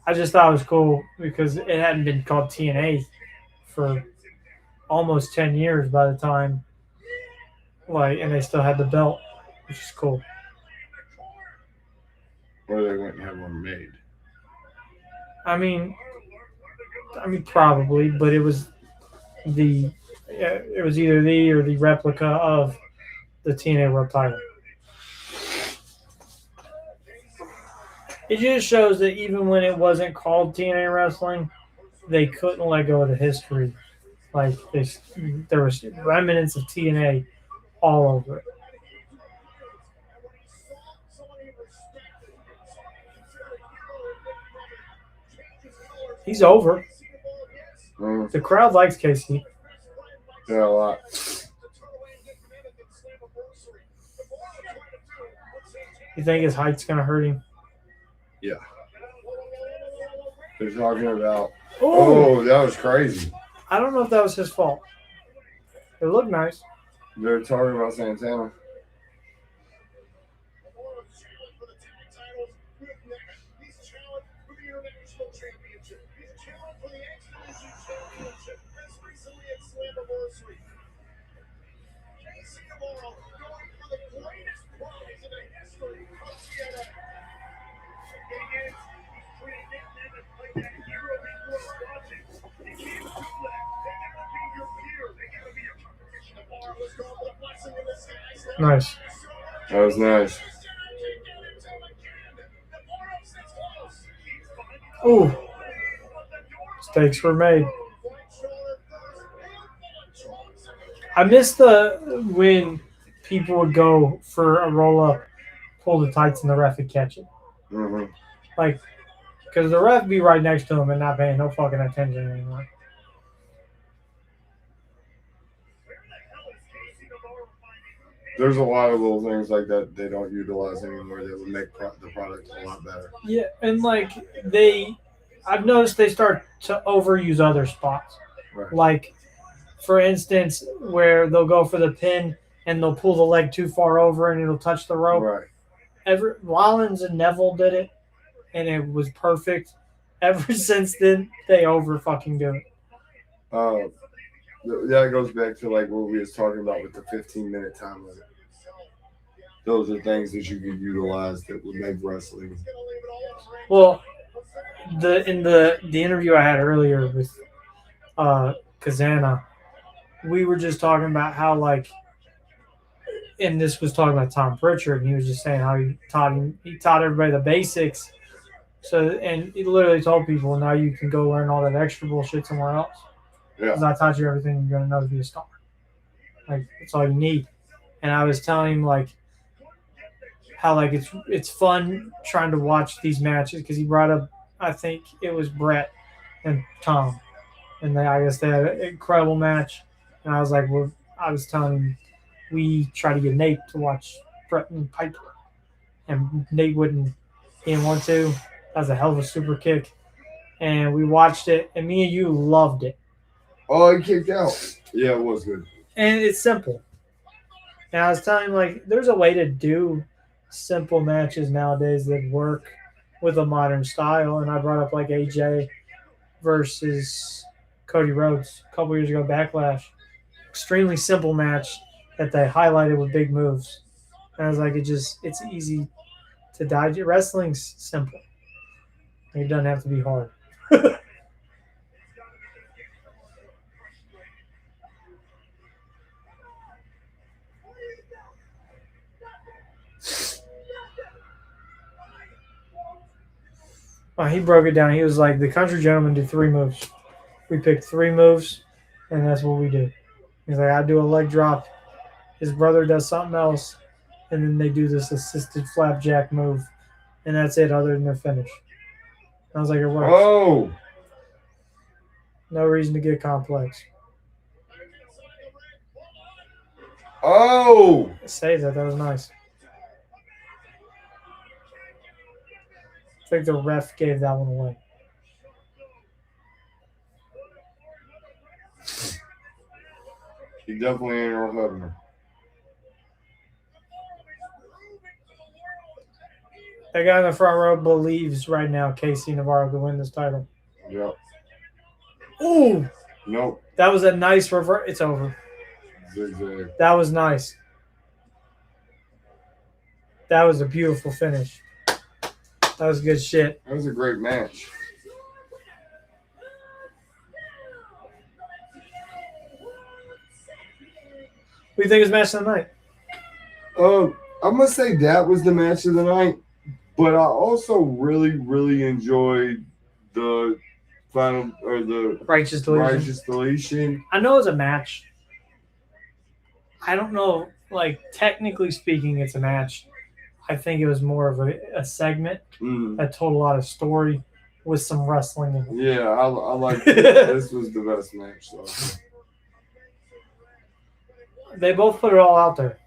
I just thought it was cool because it hadn't been called TNA for almost 10 years by the time, like, and they still had the belt, which is cool. Or they wouldn't have one made. I mean, probably, but it was either the or the replica of the TNA World title. It just shows that even when it wasn't called TNA Wrestling, they couldn't let go of the history. Like there was remnants of TNA all over it. He's over. The crowd likes KC. Yeah, a lot. You think his height's going to hurt him? Yeah. They're talking about. Oh, Oh, that was crazy. I don't know if that was his fault. It looked nice. They're talking about Santana. Nice. That was nice. Ooh. Mistakes were made. I miss when people would go for a roll-up, pull the tights, and the ref would catch it. Mm-hmm. Like, because the ref be right next to him and not paying no fucking attention anymore. There's a lot of little things like that they don't utilize anymore that would make the product a lot better. Yeah, and like I've noticed they start to overuse other spots. Right. Like, for instance, where they'll go for the pin and they'll pull the leg too far over and it'll touch the rope. Right. Rollins and Neville did it, and it was perfect. Ever since then, they over fucking do it. That goes back to like what we was talking about with the 15-minute time limit. Those are things that you can utilize that would make wrestling. Well, in the interview I had earlier with Kazana, we were just talking about how like, and this was talking about Tom Pritchard, and he was just saying how he taught everybody the basics. So, and he literally told people, now you can go learn all that extra bullshit somewhere else. Because I taught you everything you're gonna know to be a star. Like that's all you need. And I was telling him like how like it's fun trying to watch these matches because he brought up, I think it was Brett and Tom, and I guess they had an incredible match. And I was like, well, I was telling him we try to get Nate to watch Brett and Piper, and Nate wouldn't. He didn't want to. That was a hell of a super kick, and we watched it, and me and you loved it. Oh, he kicked out. Yeah, it was good. And it's simple. And I was telling him, like, there's a way to do simple matches nowadays that work with a modern style. And I brought up, like, AJ versus Cody Rhodes a couple years ago, Backlash. Extremely simple match that they highlighted with big moves. And I was like, it's easy to digest. Wrestling's simple. It doesn't have to be hard. He broke it down. He was like, the country gentlemen do 3 moves. We picked 3 moves, and that's what we do. He's like, I do a leg drop. His brother does something else, and then they do this assisted flapjack move, and that's it other than their finish. I was like, it works. Oh! No reason to get complex. Oh! Say that. That was nice. I think the ref gave that one away. He definitely ain't Earl Hebner. That guy in the front row believes right now Casey Navarro could win this title. Yep. Ooh! Nope. That was a nice reverse. It's over. Zigzag. That was nice. That was a beautiful finish. That was good shit. That was a great match. What do you think is match of the night? I'm gonna say that was the match of the night, but I also really, really enjoyed the final or the Righteous Deletion. Righteous Deletion. I know it's a match. I don't know, like, technically speaking, it's a match. I think it was more of a segment that told a lot of story with some wrestling in it. Yeah, I like it. This was the best match. So. They both put it all out there.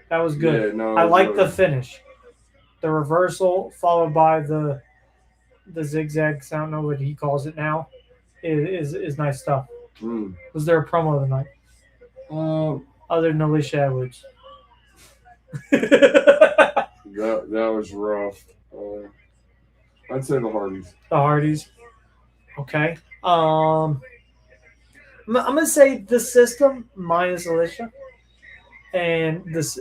That was good. Yeah, no, I like really. the finish. The reversal followed by the zigzag, I don't know what he calls it now, is nice stuff. Was there a promo tonight? Other than Alisha Edwards. That was rough. I'd say the Hardys. The Hardys. Okay. I'm gonna say the system minus Alisha, and this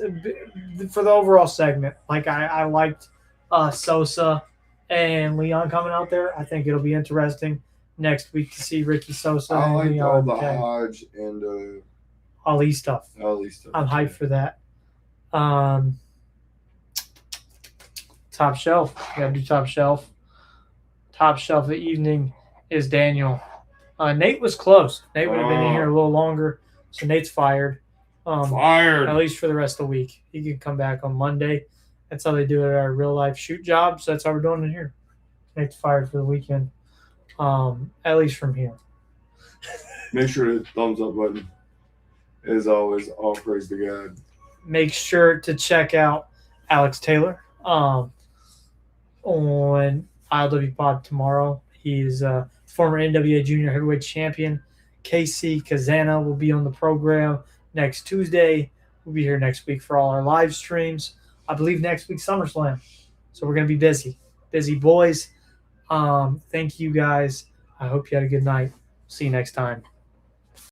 for the overall segment. Like I liked Sosa and Leon coming out there. I think it'll be interesting next week to see Ricky Sosa I and liked Leon. all the Hodge and Ali stuff. Ali stuff. I'm hyped for that. Top shelf. You gotta do top shelf. Top shelf of the evening is Daniel. Nate was close. Nate would have been in here a little longer. So Nate's fired. Fired. At least for the rest of the week. He can come back on Monday. That's how they do it at our real life shoot job. So that's how we're doing it here. Nate's fired for the weekend. At least from here. Make sure to hit the thumbs up button. As always, all praise to God. Make sure to check out Alex Taylor on ILWPOD tomorrow. He's a former NWA Junior Heavyweight Champion. Casey Kazana will be on the program next Tuesday. We'll be here next week for all our live streams. I believe next week SummerSlam. So we're going to be busy. Busy boys. Thank you guys. I hope you had a good night. See you next time.